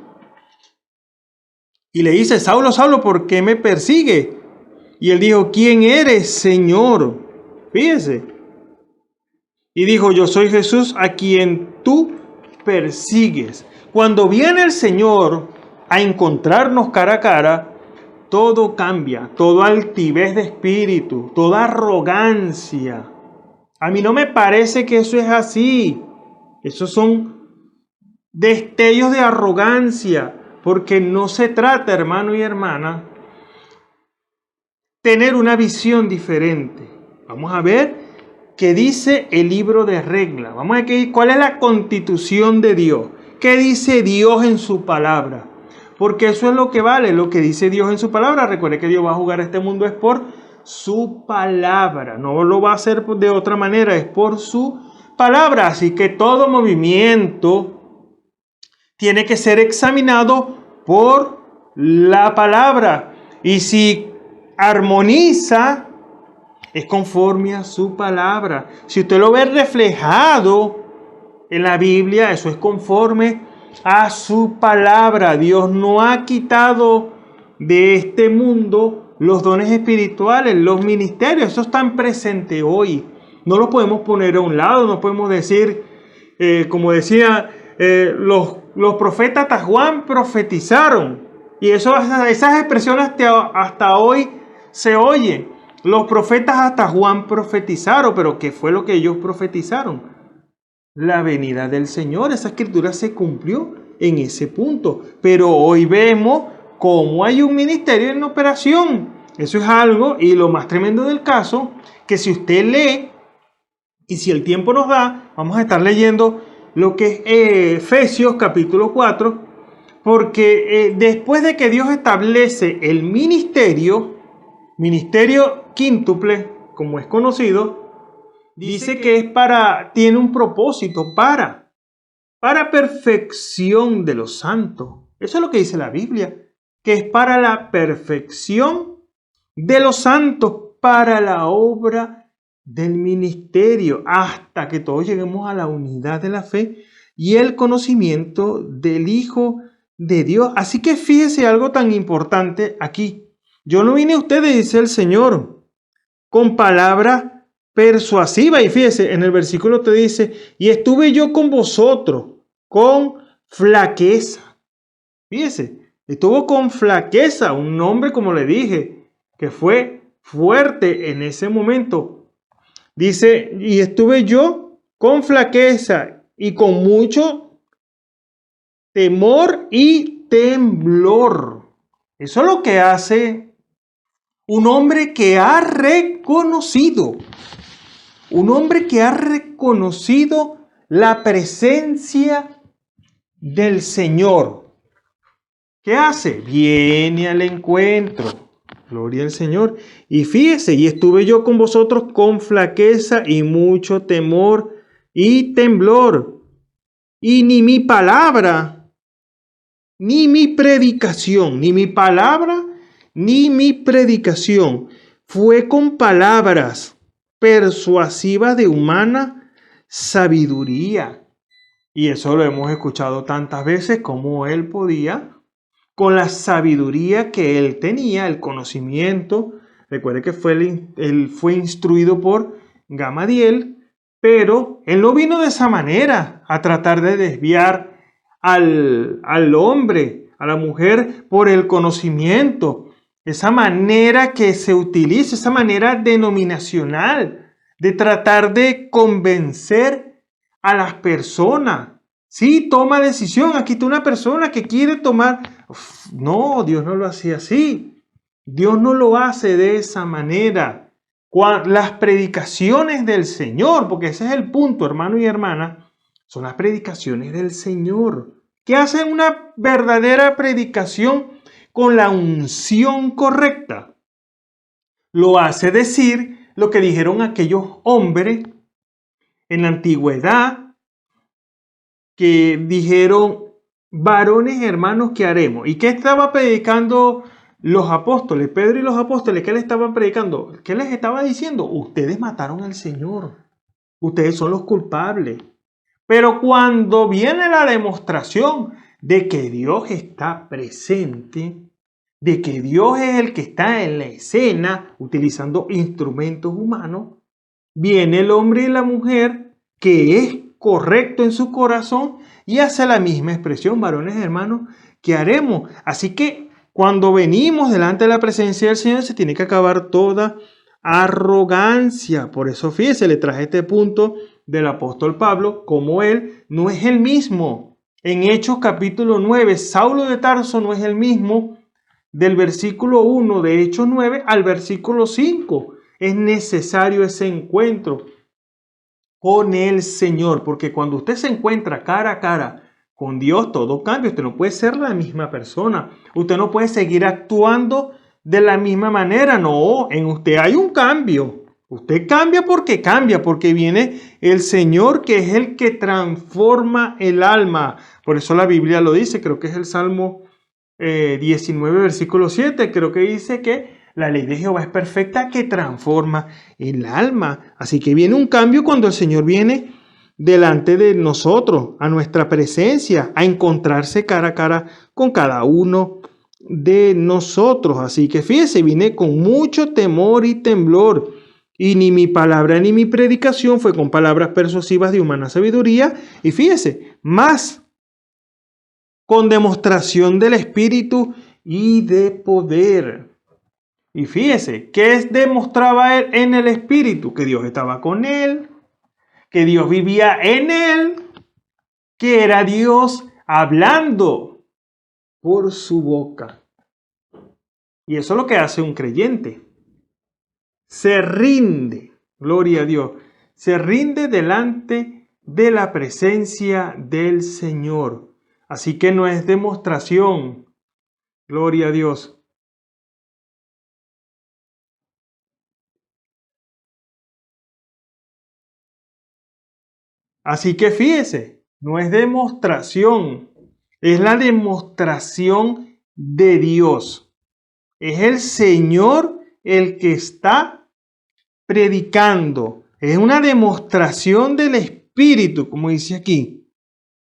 y le dice: Saulo, Saulo, ¿por qué me persigue? Y él dijo: ¿quién eres, Señor? Fíjese. Y dijo: yo soy Jesús a quien tú persigues. Cuando viene el Señor a encontrarnos cara a cara, todo cambia, toda altivez de espíritu, toda arrogancia. A mí no me parece que eso es así. Esos son destellos de arrogancia, porque no se trata, hermano y hermana, tener una visión diferente. Vamos a ver qué dice el libro de reglas. Vamos a ver cuál es la constitución de Dios. ¿Qué dice Dios en su palabra? Porque eso es lo que vale, lo que dice Dios en su palabra. Recuerde que Dios va a jugar este mundo es por su palabra. No lo va a hacer de otra manera, es por su palabra. Así que todo movimiento tiene que ser examinado por la palabra. Y si armoniza, es conforme a su palabra. Si usted lo ve reflejado en la Biblia, eso es conforme a su palabra. Dios no ha quitado de este mundo los dones espirituales, los ministerios. Esos están presentes hoy. No los podemos poner a un lado, no podemos decir, como decía, los profetas hasta Juan profetizaron. Y esas expresiones hasta hoy se oyen. Los profetas hasta Juan profetizaron, pero ¿qué fue lo que ellos profetizaron? La venida del Señor. Esa escritura se cumplió en ese punto. Pero hoy vemos cómo hay un ministerio en operación. Eso es algo, y lo más tremendo del caso, que si usted lee, y si el tiempo nos da, vamos a estar leyendo lo que es Efesios capítulo 4, porque después de que Dios establece el ministerio quíntuple, como es conocido, dice que tiene un propósito para perfección de los santos. Eso es lo que dice la Biblia, que es para la perfección de los santos, para la obra del ministerio, hasta que todos lleguemos a la unidad de la fe y el conocimiento del Hijo de Dios. Así que fíjese algo tan importante aquí. Yo no vine a ustedes, dice el Señor, con palabra persuasiva. Y fíjese, en el versículo te dice: y estuve yo con vosotros con flaqueza. Fíjese, estuvo con flaqueza, un hombre, como le dije, que fue fuerte en ese momento. Dice: y estuve yo con flaqueza y con mucho temor y temblor. Eso es lo que hace un hombre que ha reconocido, la presencia del Señor. ¿Qué hace? Viene al encuentro. Gloria al Señor. Y fíjese: y estuve yo con vosotros con flaqueza y mucho temor y temblor. Y ni mi palabra ni mi predicación, ni mi palabra, ni mi predicación fue con palabras persuasivas de humana sabiduría. Y eso lo hemos escuchado tantas veces, como él podía, con la sabiduría que él tenía, el conocimiento. Recuerde que él fue instruido por Gamaliel, pero él no vino de esa manera a tratar de desviar al hombre, a la mujer, por el conocimiento. Esa manera que se utiliza, esa manera denominacional de tratar de convencer a las personas. Sí, toma decisión. Aquí está una persona que quiere tomar. No, Dios no lo hacía así. Dios no lo hace de esa manera. Las predicaciones del Señor, porque ese es el punto, hermano y hermana, son las predicaciones del Señor, que hacen una verdadera predicación con la unción correcta. Lo hace decir lo que dijeron aquellos hombres en la antigüedad, que dijeron: varones hermanos, ¿qué haremos? ¿Y qué estaba predicando los apóstoles? Pedro y los apóstoles, ¿qué le estaban predicando? ¿Qué les estaba diciendo? Ustedes mataron al Señor. Ustedes son los culpables. Pero cuando viene la demostración de que Dios está presente, de que Dios es el que está en la escena utilizando instrumentos humanos, viene el hombre y la mujer que es correcto en su corazón y hace la misma expresión: varones hermanos, ¿qué haremos? Así que cuando venimos delante de la presencia del Señor se tiene que acabar toda arrogancia. Por eso, fíjese, le traje este punto del apóstol Pablo, como él no es el mismo. En Hechos capítulo 9, Saulo de Tarso no es el mismo del versículo 1 de Hechos 9 al versículo 5. Es necesario ese encuentro con el Señor, porque cuando usted se encuentra cara a cara con Dios, todo cambia. Usted no puede ser la misma persona. Usted no puede seguir actuando de la misma manera. No, en usted hay un cambio. Usted cambia, porque viene el Señor, que es el que transforma el alma. Por eso la Biblia lo dice, creo que es el Salmo 19, versículo 7, creo que dice que la ley de Jehová es perfecta, que transforma el alma. Así que viene un cambio cuando el Señor viene delante de nosotros, a nuestra presencia, a encontrarse cara a cara con cada uno de nosotros. Así que fíjese, vine con mucho temor y temblor, y ni mi palabra ni mi predicación fue con palabras persuasivas de humana sabiduría, y fíjese, más con demostración del Espíritu y de poder. Y fíjese, ¿qué demostraba él en el Espíritu? Que Dios estaba con él, que Dios vivía en él, que era Dios hablando por su boca. Y eso es lo que hace un creyente. Se rinde, gloria a Dios, se rinde delante de la presencia del Señor. Así que no es demostración, gloria a Dios. Así que fíjese, no es demostración, es la demostración de Dios. Es el Señor el que está predicando. Es una demostración del Espíritu, como dice aquí.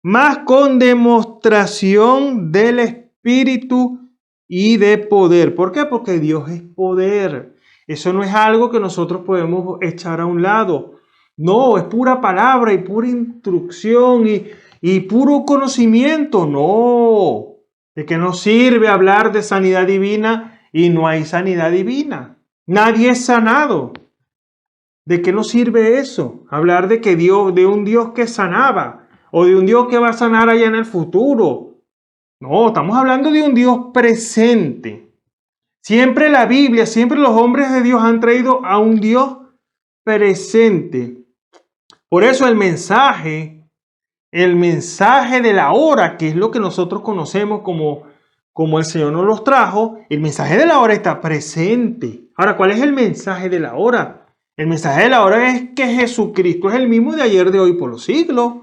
Más con demostración del Espíritu y de poder. ¿Por qué? Porque Dios es poder. Eso no es algo que nosotros podemos echar a un lado. No, es pura palabra y pura instrucción y puro conocimiento. No. ¿De qué nos sirve hablar de sanidad divina y no hay sanidad divina? Nadie es sanado. ¿De qué nos sirve eso? Hablar de que Dios, de un Dios que sanaba o de un Dios que va a sanar allá en el futuro. No, estamos hablando de un Dios presente. Siempre la Biblia, siempre los hombres de Dios han traído a un Dios presente. Por eso el mensaje de la hora, que es lo que nosotros conocemos como el Señor nos los trajo, el mensaje de la hora está presente. Ahora, ¿cuál es el mensaje de la hora? El mensaje de la hora es que Jesucristo es el mismo de ayer, de hoy, por los siglos.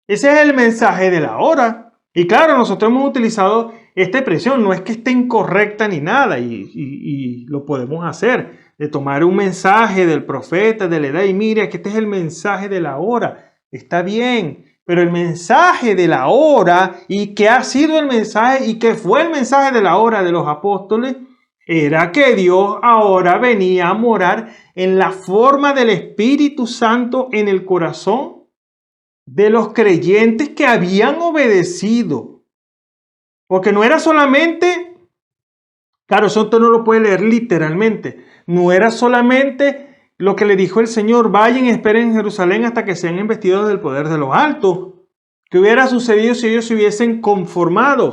Ese es el mensaje de la hora. Y claro, nosotros hemos utilizado esta expresión, no es que esté incorrecta ni nada, y lo podemos hacer, de tomar un mensaje del profeta de la edad y mire, que este es el mensaje de la hora, está bien, pero el mensaje de la hora, y que ha sido el mensaje, y que fue el mensaje de la hora de los apóstoles, era que Dios ahora venía a morar en la forma del Espíritu Santo en el corazón de los creyentes que habían obedecido. Porque no era solamente, claro, eso usted no lo puede leer literalmente, no era solamente lo que le dijo el Señor, vayan y esperen en Jerusalén hasta que sean investidos del poder de los altos. ¿Qué hubiera sucedido si ellos se hubiesen conformado?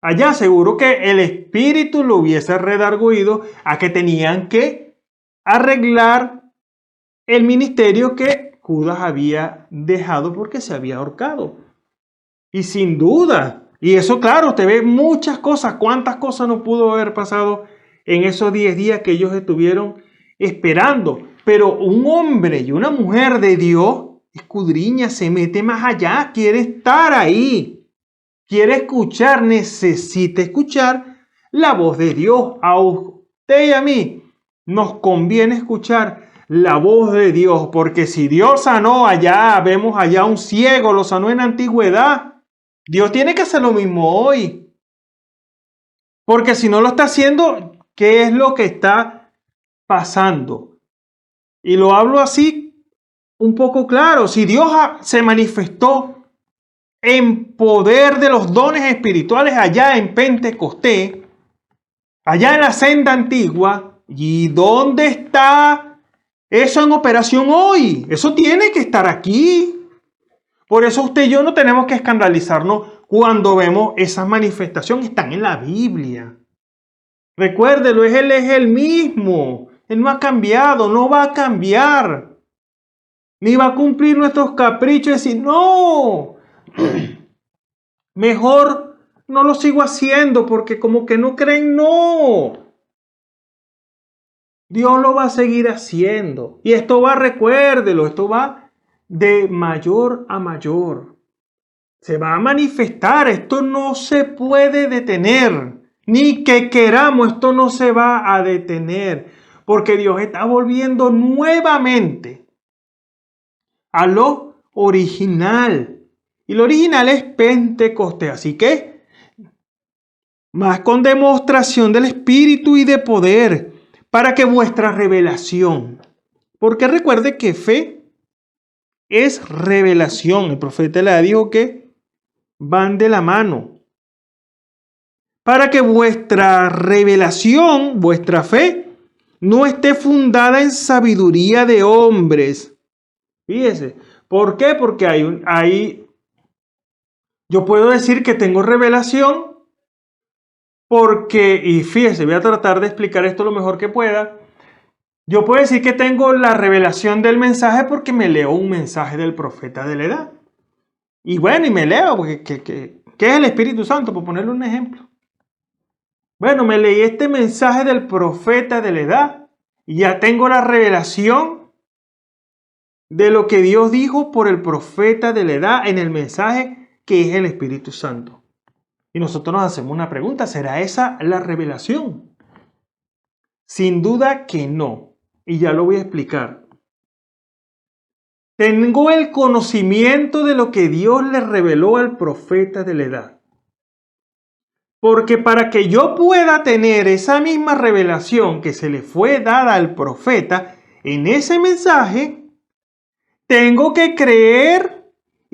Allá seguro que el Espíritu lo hubiese redarguido a que tenían que arreglar el ministerio que Judas había dejado porque se había ahorcado. Y sin duda, y eso claro, usted ve muchas cosas, cuántas cosas no pudo haber pasado en esos 10 días que ellos estuvieron esperando. Pero un hombre y una mujer de Dios escudriña, se mete más allá, quiere estar ahí. Quiere escuchar, necesita escuchar la voz de Dios. A usted y a mí nos conviene escuchar la voz de Dios, porque si Dios sanó allá, vemos allá un ciego, lo sanó en la antigüedad, Dios tiene que hacer lo mismo hoy. Porque si no lo está haciendo, ¿qué es lo que está pasando? Y lo hablo así un poco claro. Si Dios se manifestó en poder de los dones espirituales allá en Pentecostés, allá en la senda antigua, ¿y dónde está eso en operación hoy? Eso tiene que estar aquí. Por eso usted y yo no tenemos que escandalizarnos cuando vemos esas manifestaciones, están en la Biblia. Recuérdelo, Él es el mismo, Él no ha cambiado, no va a cambiar, ni va a cumplir nuestros caprichos y decir, no, mejor no lo sigo haciendo porque como que no creen, no. Dios lo va a seguir haciendo. Y esto va, recuérdelo, esto va de mayor a mayor. Se va a manifestar, esto no se puede detener. Ni que queramos, esto no se va a detener. Porque Dios está volviendo nuevamente a lo original. Y lo original es Pentecostés. Así que, más con demostración del Espíritu y de poder, para que vuestra revelación. Porque recuerde que fe es revelación. El profeta le dijo que van de la mano. Para que vuestra revelación, vuestra fe, no esté fundada en sabiduría de hombres. Fíjese. ¿Por qué? Porque yo puedo decir que tengo revelación porque, y fíjese, voy a tratar de explicar esto lo mejor que pueda. Yo puedo decir que tengo la revelación del mensaje porque me leo un mensaje del profeta de la edad. Y bueno, y me leo, porque ¿qué es el Espíritu Santo? Por ponerle un ejemplo. Bueno, me leí este mensaje del profeta de la edad y ya tengo la revelación de lo que Dios dijo por el profeta de la edad en el mensaje que es el Espíritu Santo. Y nosotros nos hacemos una pregunta, ¿será esa la revelación? Sin duda que no, y ya lo voy a explicar. Tengo el conocimiento de lo que Dios le reveló al profeta de la edad. Porque para que yo pueda tener esa misma revelación que se le fue dada al profeta en ese mensaje, tengo que creer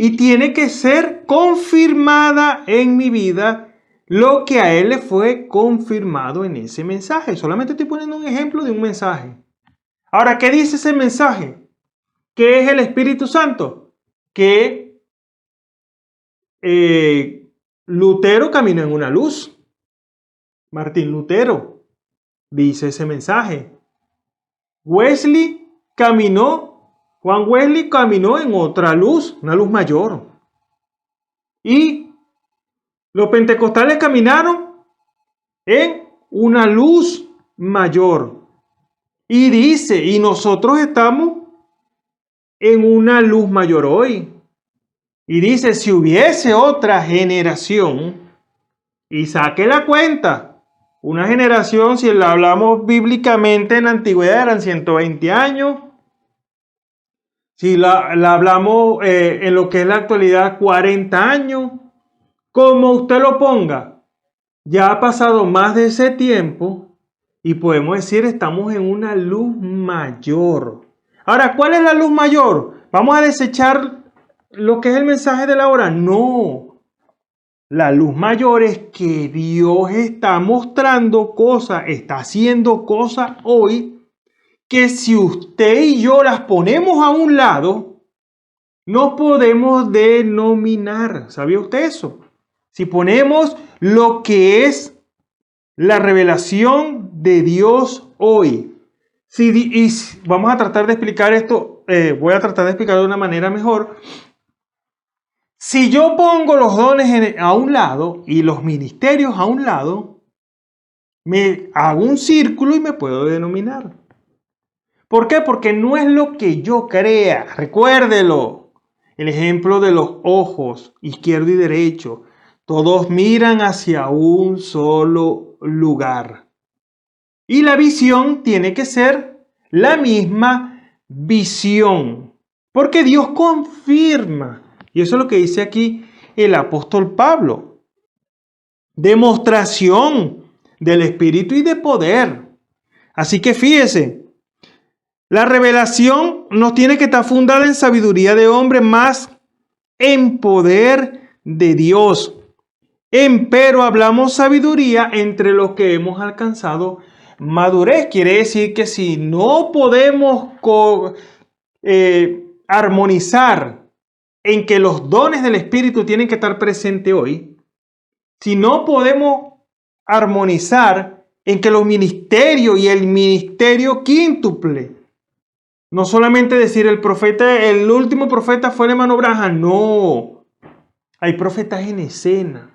y tiene que ser confirmada en mi vida lo que a él le fue confirmado en ese mensaje. Solamente estoy poniendo un ejemplo de un mensaje. Ahora, ¿qué dice ese mensaje? ¿Qué es el Espíritu Santo? Que Lutero caminó en una luz. Martín Lutero dice ese mensaje. Juan Wesley caminó en otra luz, una luz mayor. Y los pentecostales caminaron en una luz mayor. Y dice, y nosotros estamos en una luz mayor hoy. Y dice, si hubiese otra generación, y saque la cuenta, una generación, si la hablamos bíblicamente en la antigüedad, eran 120 años. Si la hablamos en lo que es la actualidad, 40 años. Como usted lo ponga, ya ha pasado más de ese tiempo y podemos decir estamos en una luz mayor. Ahora, ¿cuál es la luz mayor? ¿Vamos a desechar lo que es el mensaje de la hora? No. La luz mayor es que Dios está mostrando cosas, está haciendo cosas hoy que si usted y yo las ponemos a un lado, no podemos denominar. ¿Sabía usted eso? Si ponemos lo que es la revelación de Dios hoy, y vamos a tratar de explicar esto, voy a tratar de explicarlo de una manera mejor. Si yo pongo los dones a un lado y los ministerios a un lado, me hago un círculo y me puedo denominar. ¿Por qué? Porque no es lo que yo crea. Recuérdelo. El ejemplo de los ojos, izquierdo y derecho. Todos miran hacia un solo lugar. Y la visión tiene que ser la misma visión. Porque Dios confirma. Y eso es lo que dice aquí el apóstol Pablo. Demostración del Espíritu y de poder. Así que fíjese. La revelación no tiene que estar fundada en sabiduría de hombre, más en poder de Dios. Empero hablamos sabiduría entre los que hemos alcanzado madurez. Quiere decir que si no podemos armonizar en que los dones del Espíritu tienen que estar presentes hoy, si no podemos armonizar en que los ministerios y el ministerio quíntuple, no solamente decir el último profeta fue el hermano Branham, no. Hay profetas en escena.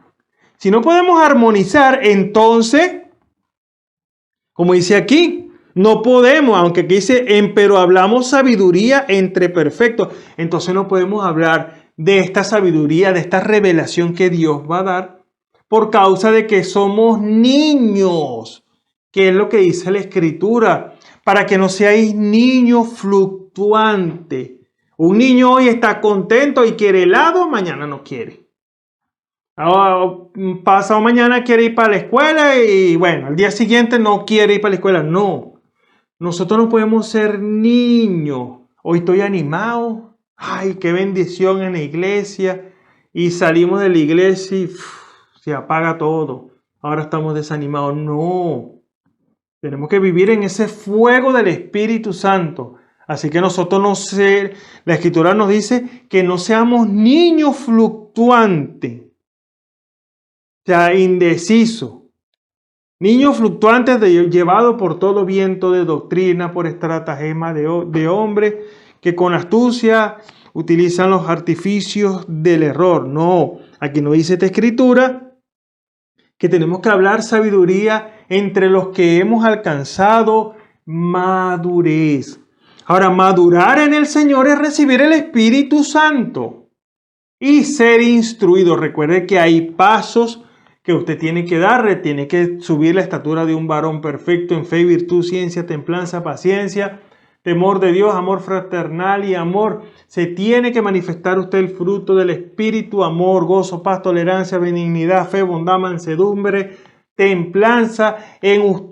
Si no podemos armonizar, entonces, como dice aquí, no podemos, aunque aquí dice, pero hablamos sabiduría entre perfectos. Entonces no podemos hablar de esta sabiduría, de esta revelación que Dios va a dar, por causa de que somos niños, que es lo que dice la Escritura. Para que no seáis niños fluctuantes. Un niño hoy está contento y quiere helado, mañana no quiere. Pasado mañana quiere ir para la escuela y bueno, al día siguiente no quiere ir para la escuela. No, nosotros no podemos ser niños. Hoy estoy animado. Ay, qué bendición en la iglesia. Y salimos de la iglesia y se apaga todo. Ahora estamos desanimados. No. Tenemos que vivir en ese fuego del Espíritu Santo. Así que nosotros la Escritura nos dice que no seamos niños fluctuantes. O sea, indecisos. Niños fluctuantes llevados por todo viento de doctrina, por estratagema de hombres que con astucia utilizan los artificios del error. No, aquí nos dice esta Escritura que tenemos que hablar sabiduría entre los que hemos alcanzado madurez. Ahora, madurar en el Señor es recibir el Espíritu Santo y ser instruido. Recuerde que hay pasos que usted tiene que dar. Tiene que subir la estatura de un varón perfecto en fe, virtud, ciencia, templanza, paciencia, temor de Dios, amor fraternal y amor. Se tiene que manifestar usted el fruto del Espíritu: amor, gozo, paz, tolerancia, benignidad, fe, bondad, mansedumbre, templanza.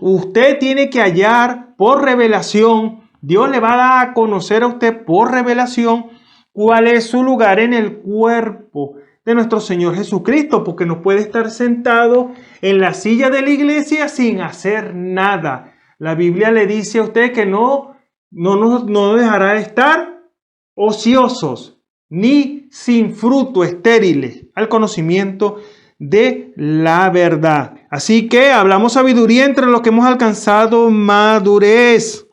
Usted tiene que hallar por revelación. Dios le va a dar a conocer a usted por revelación cuál es su lugar en el cuerpo de nuestro Señor Jesucristo, porque no puede estar sentado en la silla de la iglesia sin hacer nada. La Biblia le dice a usted que no dejará de estar ociosos ni sin fruto, estériles al conocimiento de la verdad. Así que hablamos sabiduría entre los que hemos alcanzado madurez.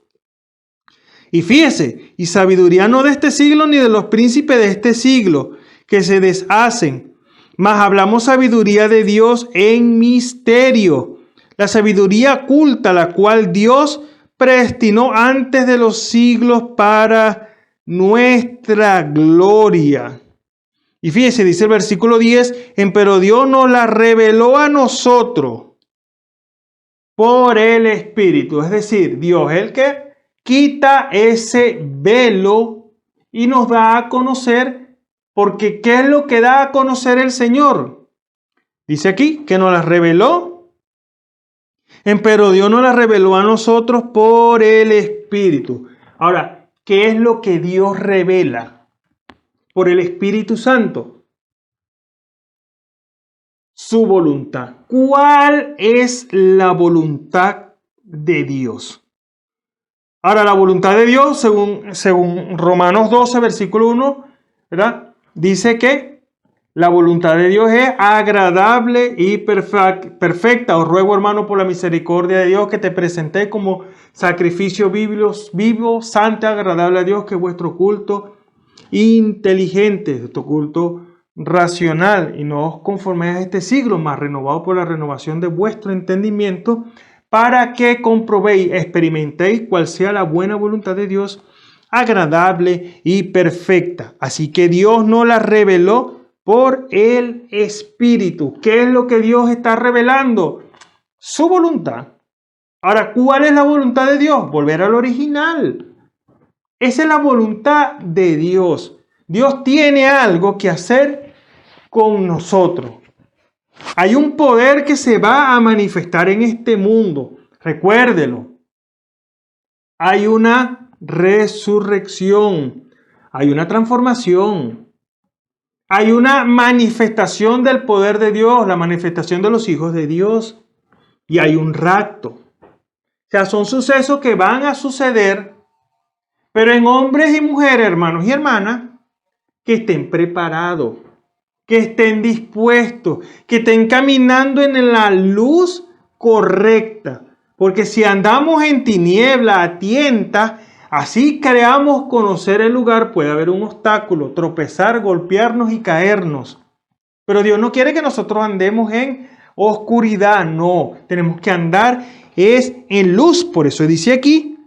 Y fíjese, y sabiduría no de este siglo ni de los príncipes de este siglo que se deshacen, mas hablamos sabiduría de Dios en misterio, la sabiduría oculta, la cual Dios predestinó antes de los siglos para nuestra gloria. Y fíjese, dice el versículo 10, pero Dios nos la reveló a nosotros por el Espíritu. Es decir, Dios es el que quita ese velo y nos da a conocer, porque ¿qué es lo que da a conocer el Señor? Dice aquí que nos la reveló, pero Dios nos la reveló a nosotros por el Espíritu. Ahora, ¿qué es lo que Dios revela por el Espíritu Santo? Su voluntad. ¿Cuál es la voluntad de Dios? Ahora, la voluntad de Dios, según Romanos 12, versículo 1, ¿verdad? Dice que la voluntad de Dios es agradable y perfecta. Os ruego, hermano, por la misericordia de Dios, que te presenté como sacrificio vivo, santo, agradable a Dios, que es vuestro culto inteligente, vuestro culto racional, y no os conforméis a este siglo, mas renovado por la renovación de vuestro entendimiento, para que comprobéis, experimentéis cuál sea la buena voluntad de Dios, agradable y perfecta. Así que Dios nos la reveló por el Espíritu. ¿Qué es lo que Dios está revelando? Su voluntad. Ahora, ¿cuál es la voluntad de Dios? Volver al original. Esa es la voluntad de Dios. Dios tiene algo que hacer con nosotros. Hay un poder que se va a manifestar en este mundo. Recuérdelo. Hay una resurrección. Hay una transformación. Hay una manifestación del poder de Dios, la manifestación de los hijos de Dios. Y hay un rapto. O sea, son sucesos que van a suceder, pero en hombres y mujeres, hermanos y hermanas, que estén preparados, que estén dispuestos, que estén caminando en la luz correcta. Porque si andamos en tiniebla, a tientas, así creamos conocer el lugar, puede haber un obstáculo, tropezar, golpearnos y caernos. Pero Dios no quiere que nosotros andemos en oscuridad, no. Tenemos que andar es en luz. Por eso dice aquí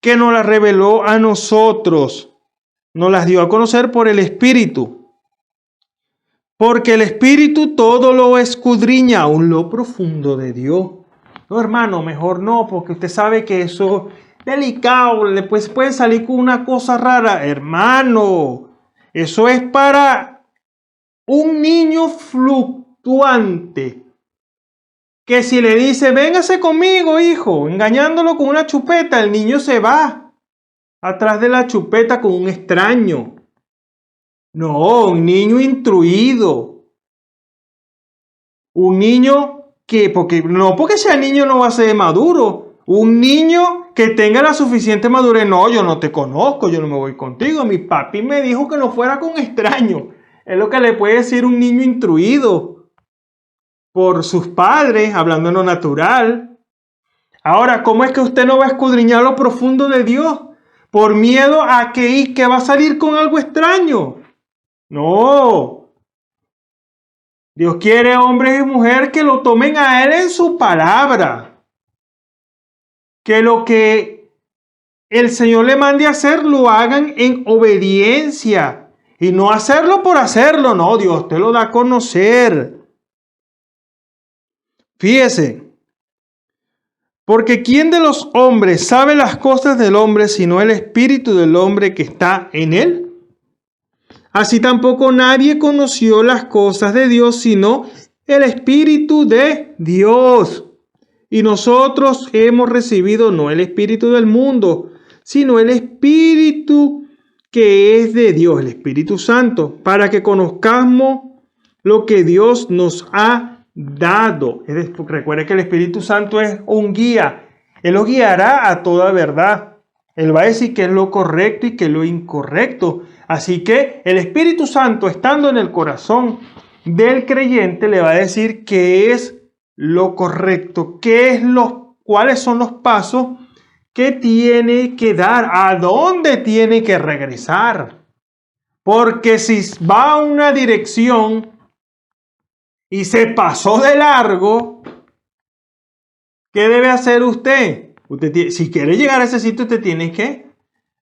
que nos la reveló a nosotros. Nos las dio a conocer por el Espíritu. Porque el Espíritu todo lo escudriña, aún lo profundo de Dios. No, hermano, mejor no, porque usted sabe que eso es delicado. Después puede salir con una cosa rara. Hermano, eso es para un niño fluctuante. Que si le dice, véngase conmigo, hijo, engañándolo con una chupeta, el niño se va atrás de la chupeta con un extraño. No, un niño instruido. Un niño porque sea niño no va a ser maduro. Un niño que tenga la suficiente madurez. No, yo no te conozco, yo no me voy contigo. Mi papi me dijo que no fuera con extraño. Es lo que le puede decir un niño instruido por sus padres, hablando en lo natural. Ahora, ¿cómo es que usted no va a escudriñar lo profundo de Dios? Por miedo a que va a salir con algo extraño. No. Dios quiere hombres y mujeres que lo tomen a Él en su palabra. Que lo que el Señor le mande a hacer lo hagan en obediencia. Y no hacerlo por hacerlo. No, Dios te lo da a conocer. Fíjese. Porque ¿quién de los hombres sabe las cosas del hombre sino el espíritu del hombre que está en él? Así tampoco nadie conoció las cosas de Dios sino el Espíritu de Dios. Y nosotros hemos recibido no el espíritu del mundo, sino el Espíritu que es de Dios, el Espíritu Santo, para que conozcamos lo que Dios nos ha dado. Recuerde que el Espíritu Santo es un guía. Él lo guiará a toda verdad. Él va a decir qué es lo correcto y qué es lo incorrecto. Así que el Espíritu Santo, estando en el corazón del creyente, le va a decir qué es lo correcto, cuáles son los pasos que tiene que dar, a dónde tiene que regresar. Porque si va a una dirección y se pasó de largo, ¿qué debe hacer usted? Si quiere llegar a ese sitio, usted tiene que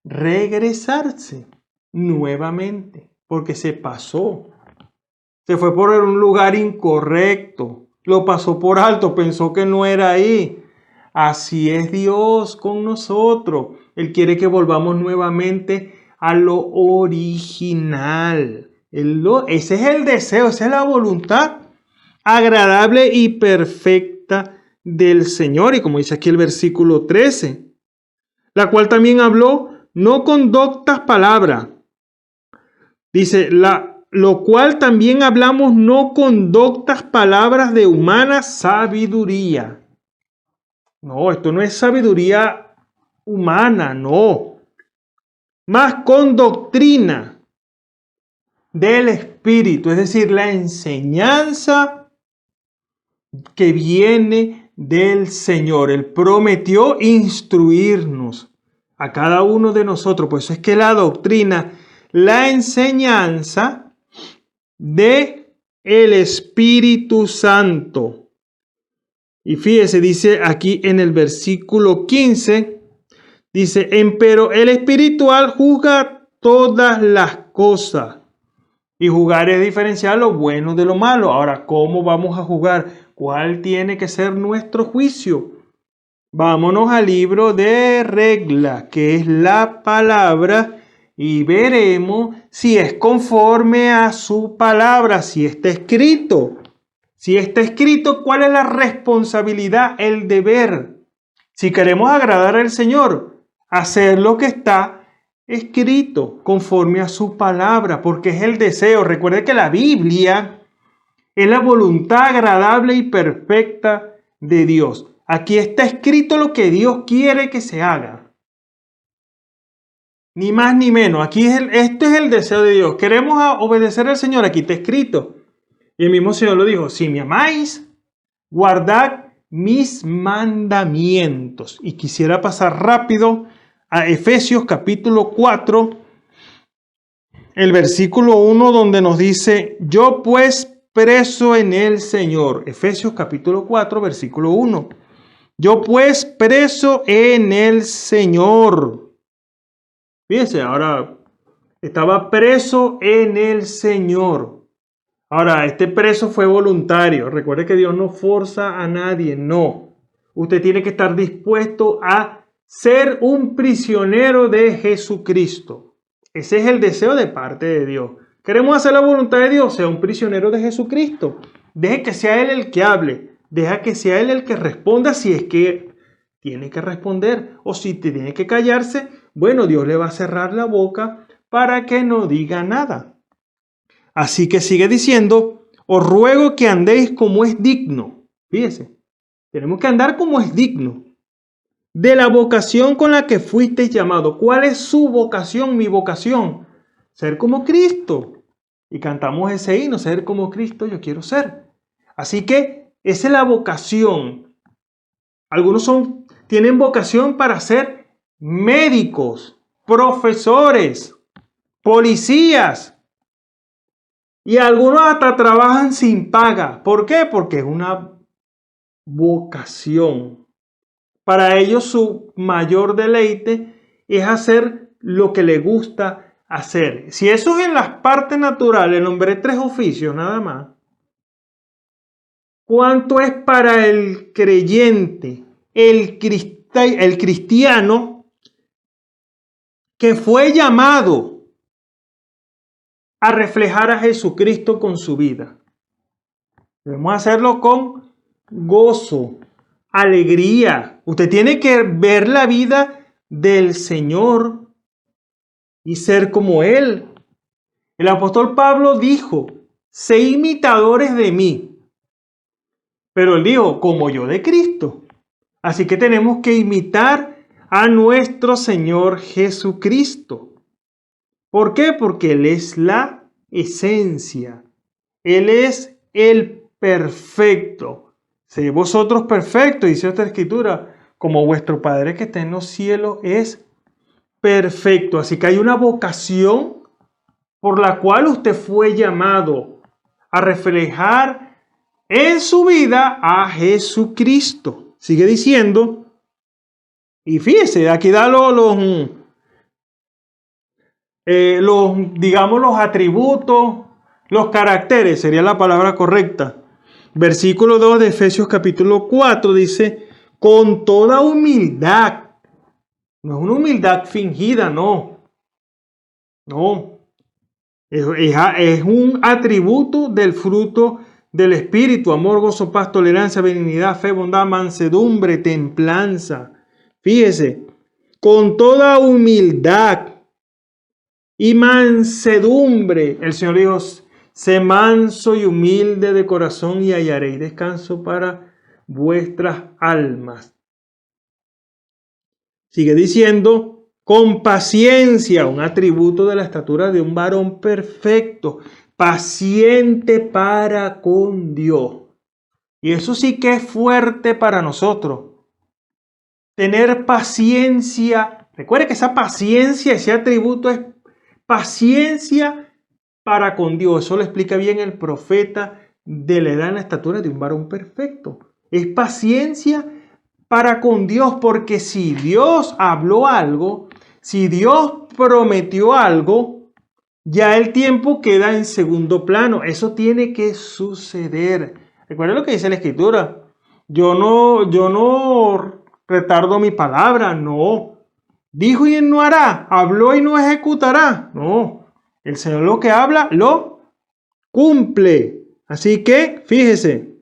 regresarse nuevamente, porque se pasó. Se fue por un lugar incorrecto. Lo pasó por alto, pensó que no era ahí. Así es Dios con nosotros. Él quiere que volvamos nuevamente a lo original. Ese es el deseo, esa es la voluntad agradable y perfecta del Señor. Y como dice aquí el versículo 13, la cual también habló no con doctas palabras. Dice, lo cual también hablamos no con doctas palabras de humana sabiduría. No, esto no es sabiduría humana, no. Más con doctrina del Espíritu, es decir, la enseñanza que viene del Señor. Él prometió instruirnos a cada uno de nosotros. Por eso es que la doctrina, la enseñanza de el Espíritu Santo. Y fíjese, dice aquí en el versículo 15, dice, empero el espiritual juzga todas las cosas. Y juzgar es diferenciar lo bueno de lo malo. Ahora, ¿cómo vamos a juzgar? ¿Cuál tiene que ser nuestro juicio? Vámonos al libro de regla, que es la palabra, y veremos si es conforme a su palabra, si está escrito. Si está escrito, ¿cuál es la responsabilidad, el deber? Si queremos agradar al Señor, hacer lo que está escrito conforme a su palabra, porque es el deseo. Recuerde que la Biblia es la voluntad agradable y perfecta de Dios. Aquí está escrito lo que Dios quiere que se haga. Ni más ni menos. Este es el deseo de Dios. Queremos obedecer al Señor. Aquí está escrito. Y el mismo Señor lo dijo. Si me amáis, guardad mis mandamientos. Y quisiera pasar rápido a Efesios capítulo 4, el versículo 1, donde nos dice, yo pues preso en el Señor. Efesios capítulo 4, versículo 1. Yo pues preso en el Señor. Fíjense, ahora estaba preso en el Señor. Ahora, este preso fue voluntario. Recuerde que Dios no forza a nadie, no. Usted tiene que estar dispuesto a ser un prisionero de Jesucristo. Ese es el deseo de parte de Dios. Queremos hacer la voluntad de Dios, sea un prisionero de Jesucristo. Deje que sea Él el que hable. Deja que sea Él el que responda si es que tiene que responder. O si tiene que callarse, bueno, Dios le va a cerrar la boca para que no diga nada. Así que sigue diciendo, os ruego que andéis como es digno. Fíjese, tenemos que andar como es digno de la vocación con la que fuisteis llamado. ¿Cuál es su vocación, mi vocación? Ser como Cristo. Y cantamos ese himno, ser como Cristo yo quiero ser. Así que esa es la vocación. Algunos tienen vocación para ser médicos, profesores, policías. Y algunos hasta trabajan sin paga. ¿Por qué? Porque es una vocación. Para ellos su mayor deleite es hacer lo que les gusta hacer. Si eso es en las partes naturales, nombré 3 oficios nada más. ¿Cuánto es para el creyente, el cristiano que fue llamado a reflejar a Jesucristo con su vida? Debemos hacerlo con gozo, alegría. Usted tiene que ver la vida del Señor y ser como Él. El apóstol Pablo dijo, sé imitadores de mí. Pero él dijo, como yo de Cristo. Así que tenemos que imitar a nuestro Señor Jesucristo. ¿Por qué? Porque Él es la esencia. Él es el perfecto. Sé vosotros perfectos, dice otra escritura, como vuestro Padre que está en los cielos es perfecto. Así que hay una vocación por la cual usted fue llamado a reflejar en su vida a Jesucristo. Sigue diciendo, y fíjese, aquí da digamos, los atributos, Los caracteres sería la palabra correcta. Versículo 2 de Efesios capítulo 4 dice, con toda humildad. No es una humildad fingida, no. No. Es un atributo del fruto del Espíritu: amor, gozo, paz, tolerancia, benignidad, fe, bondad, mansedumbre, templanza. Fíjese, con toda humildad y mansedumbre. El Señor dijo, sé manso y humilde de corazón y hallaréis descanso para vuestras almas. Sigue diciendo, con paciencia, un atributo de la estatura de un varón perfecto, paciente para con Dios. Y eso sí que es fuerte para nosotros. Tener paciencia. Recuerde que esa paciencia, ese atributo es paciencia para con Dios. Eso lo explica bien el profeta de la edad en la estatura de un varón perfecto. Es paciencia para con Dios, porque si Dios habló algo, si Dios prometió algo, ya el tiempo queda en segundo plano. Eso tiene que suceder. Recuerden lo que dice la Escritura. Yo no retardo mi palabra, no. Dijo y no hará, habló y no ejecutará. No, el Señor lo que habla, lo cumple. Así que, fíjese,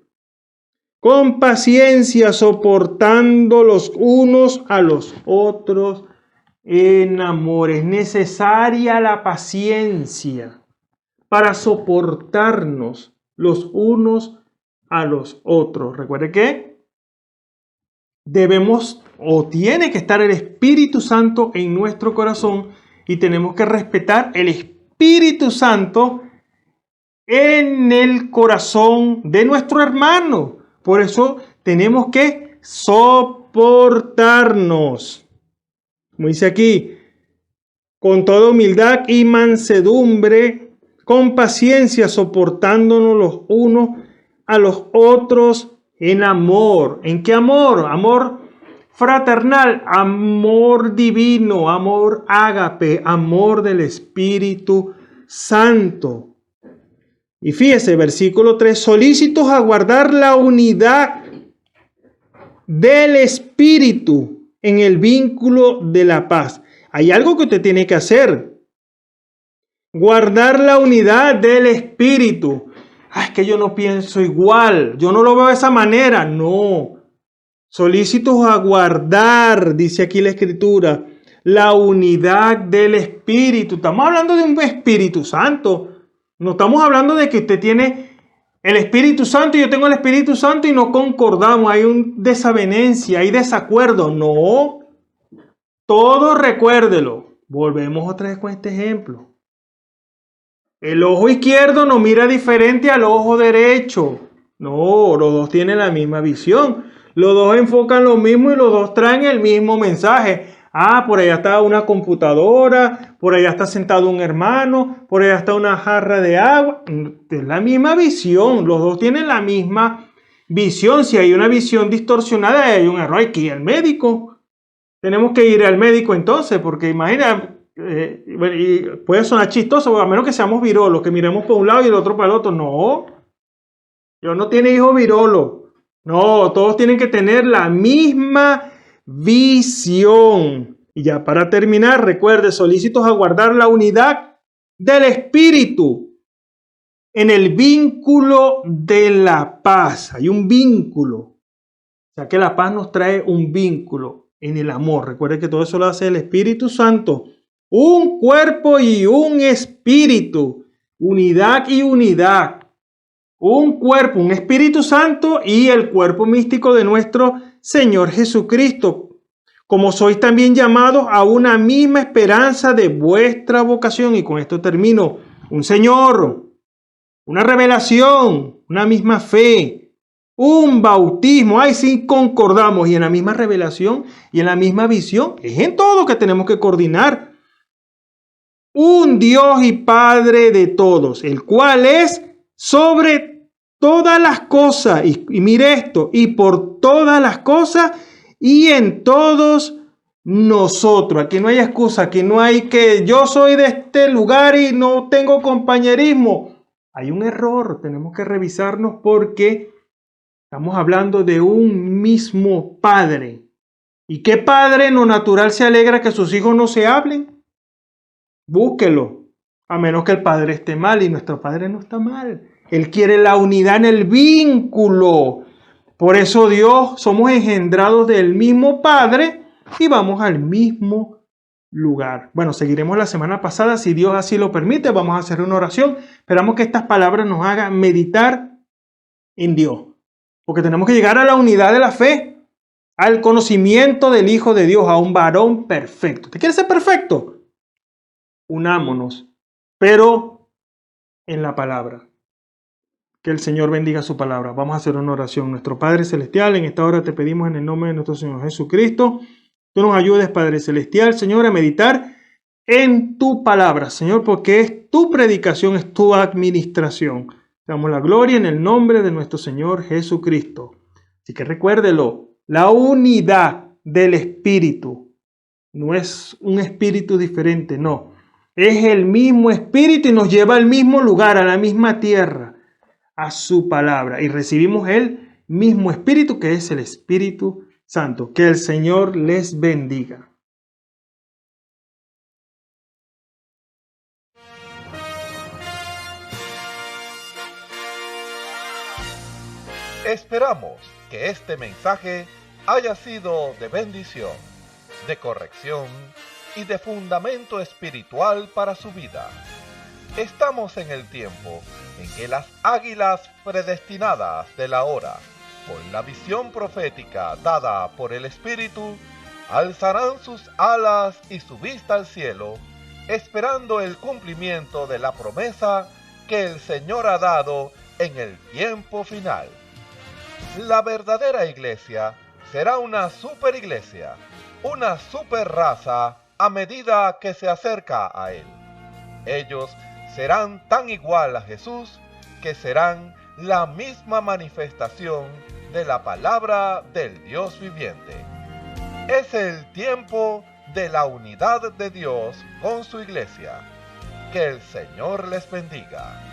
con paciencia, soportando los unos a los otros en amor. Es necesaria la paciencia para soportarnos los unos a los otros. Recuerde que debemos o tiene que estar el Espíritu Santo en nuestro corazón y tenemos que respetar el Espíritu Santo en el corazón de nuestro hermano. Por eso tenemos que soportarnos. Como dice aquí, con toda humildad y mansedumbre, con paciencia, soportándonos los unos a los otros en amor. ¿En qué amor? Amor fraternal, amor divino, amor ágape, amor del Espíritu Santo. Y fíjese, versículo 3, solícitos a guardar la unidad del Espíritu en el vínculo de la paz. Hay algo que usted tiene que hacer. Guardar la unidad del Espíritu. Es que yo no pienso igual, yo no lo veo de esa manera. No. Solícitos a guardar, dice aquí la Escritura, la unidad del Espíritu. Estamos hablando de un Espíritu Santo. No estamos hablando de que usted tiene el Espíritu Santo y yo tengo el Espíritu Santo y no concordamos. Hay una desavenencia, hay desacuerdo. No. Todo recuérdelo. Volvemos otra vez con este ejemplo. El ojo izquierdo no mira diferente al ojo derecho. No, los dos tienen la misma visión. Los dos enfocan lo mismo y los dos traen el mismo mensaje. Por allá está una computadora, por allá está sentado un hermano, por allá está una jarra de agua. Es la misma visión, los dos tienen la misma visión. Si hay una visión distorsionada, hay un error. Hay que ir al médico. Tenemos que ir al médico entonces, porque imagina, y puede sonar chistoso, a menos que seamos virolos, que miremos por un lado y el otro para el otro. No, yo no tiene hijo virolo. No, todos tienen que tener la misma visión. Y ya para terminar, recuerde, solícitos a guardar la unidad del Espíritu en el vínculo de la paz. Hay un vínculo. O sea que la paz nos trae un vínculo en el amor. Recuerde que todo eso lo hace el Espíritu Santo. Un cuerpo y un espíritu. Unidad y unidad. Un cuerpo, un Espíritu Santo y el cuerpo místico de nuestro Señor Jesucristo. Como sois también llamados a una misma esperanza de vuestra vocación. Y con esto termino. Un Señor, una revelación, una misma fe, un bautismo. Ahí sí concordamos. Y en la misma revelación y en la misma visión. Es en todo que tenemos que coordinar. Un Dios y Padre de todos, el cual es sobre todas las cosas, y mire esto, y por todas las cosas, y en todos nosotros. Aquí no hay excusa, aquí no hay que yo soy de este lugar y no tengo compañerismo. hay un error, tenemos que revisarnos porque estamos hablando de un mismo Padre. ¿Y qué padre no natural se alegra que sus hijos no se hablen? Búsquelo, a menos que el Padre esté mal, y nuestro Padre no está mal. Él quiere la unidad en el vínculo. Por eso Dios, somos engendrados del mismo Padre y vamos al mismo lugar. Bueno, seguiremos la semana pasada, si Dios así lo permite, vamos a hacer una oración. Esperamos que estas palabras nos hagan meditar en Dios, porque tenemos que llegar a la unidad de la fe, al conocimiento del Hijo de Dios, a un varón perfecto. ¿Te quieres ser perfecto? Unámonos, pero en la palabra. Que el Señor bendiga su palabra. Vamos a hacer una oración. Nuestro Padre Celestial, en esta hora te pedimos en el nombre de nuestro Señor Jesucristo, tú nos ayudes, Padre Celestial, Señor, a meditar en tu palabra, Señor, porque es tu predicación, es tu administración. Te damos la gloria en el nombre de nuestro Señor Jesucristo. Así que recuérdelo, la unidad del Espíritu no es un espíritu diferente, no. Es el mismo Espíritu y nos lleva al mismo lugar, a la misma tierra, a su palabra. Y recibimos el mismo Espíritu que es el Espíritu Santo. Que el Señor les bendiga. Esperamos que este mensaje haya sido de bendición, de corrección y de fundamento espiritual para su vida. Estamos en el tiempo en que las águilas predestinadas de la hora, con la visión profética dada por el Espíritu, alzarán sus alas y su vista al cielo, esperando el cumplimiento de la promesa que el Señor ha dado en el tiempo final. La verdadera iglesia será una superiglesia, una super raza a medida que se acerca a Él. Ellos serán tan igual a Jesús que serán la misma manifestación de la palabra del Dios viviente. Es el tiempo de la unidad de Dios con su iglesia. Que el Señor les bendiga.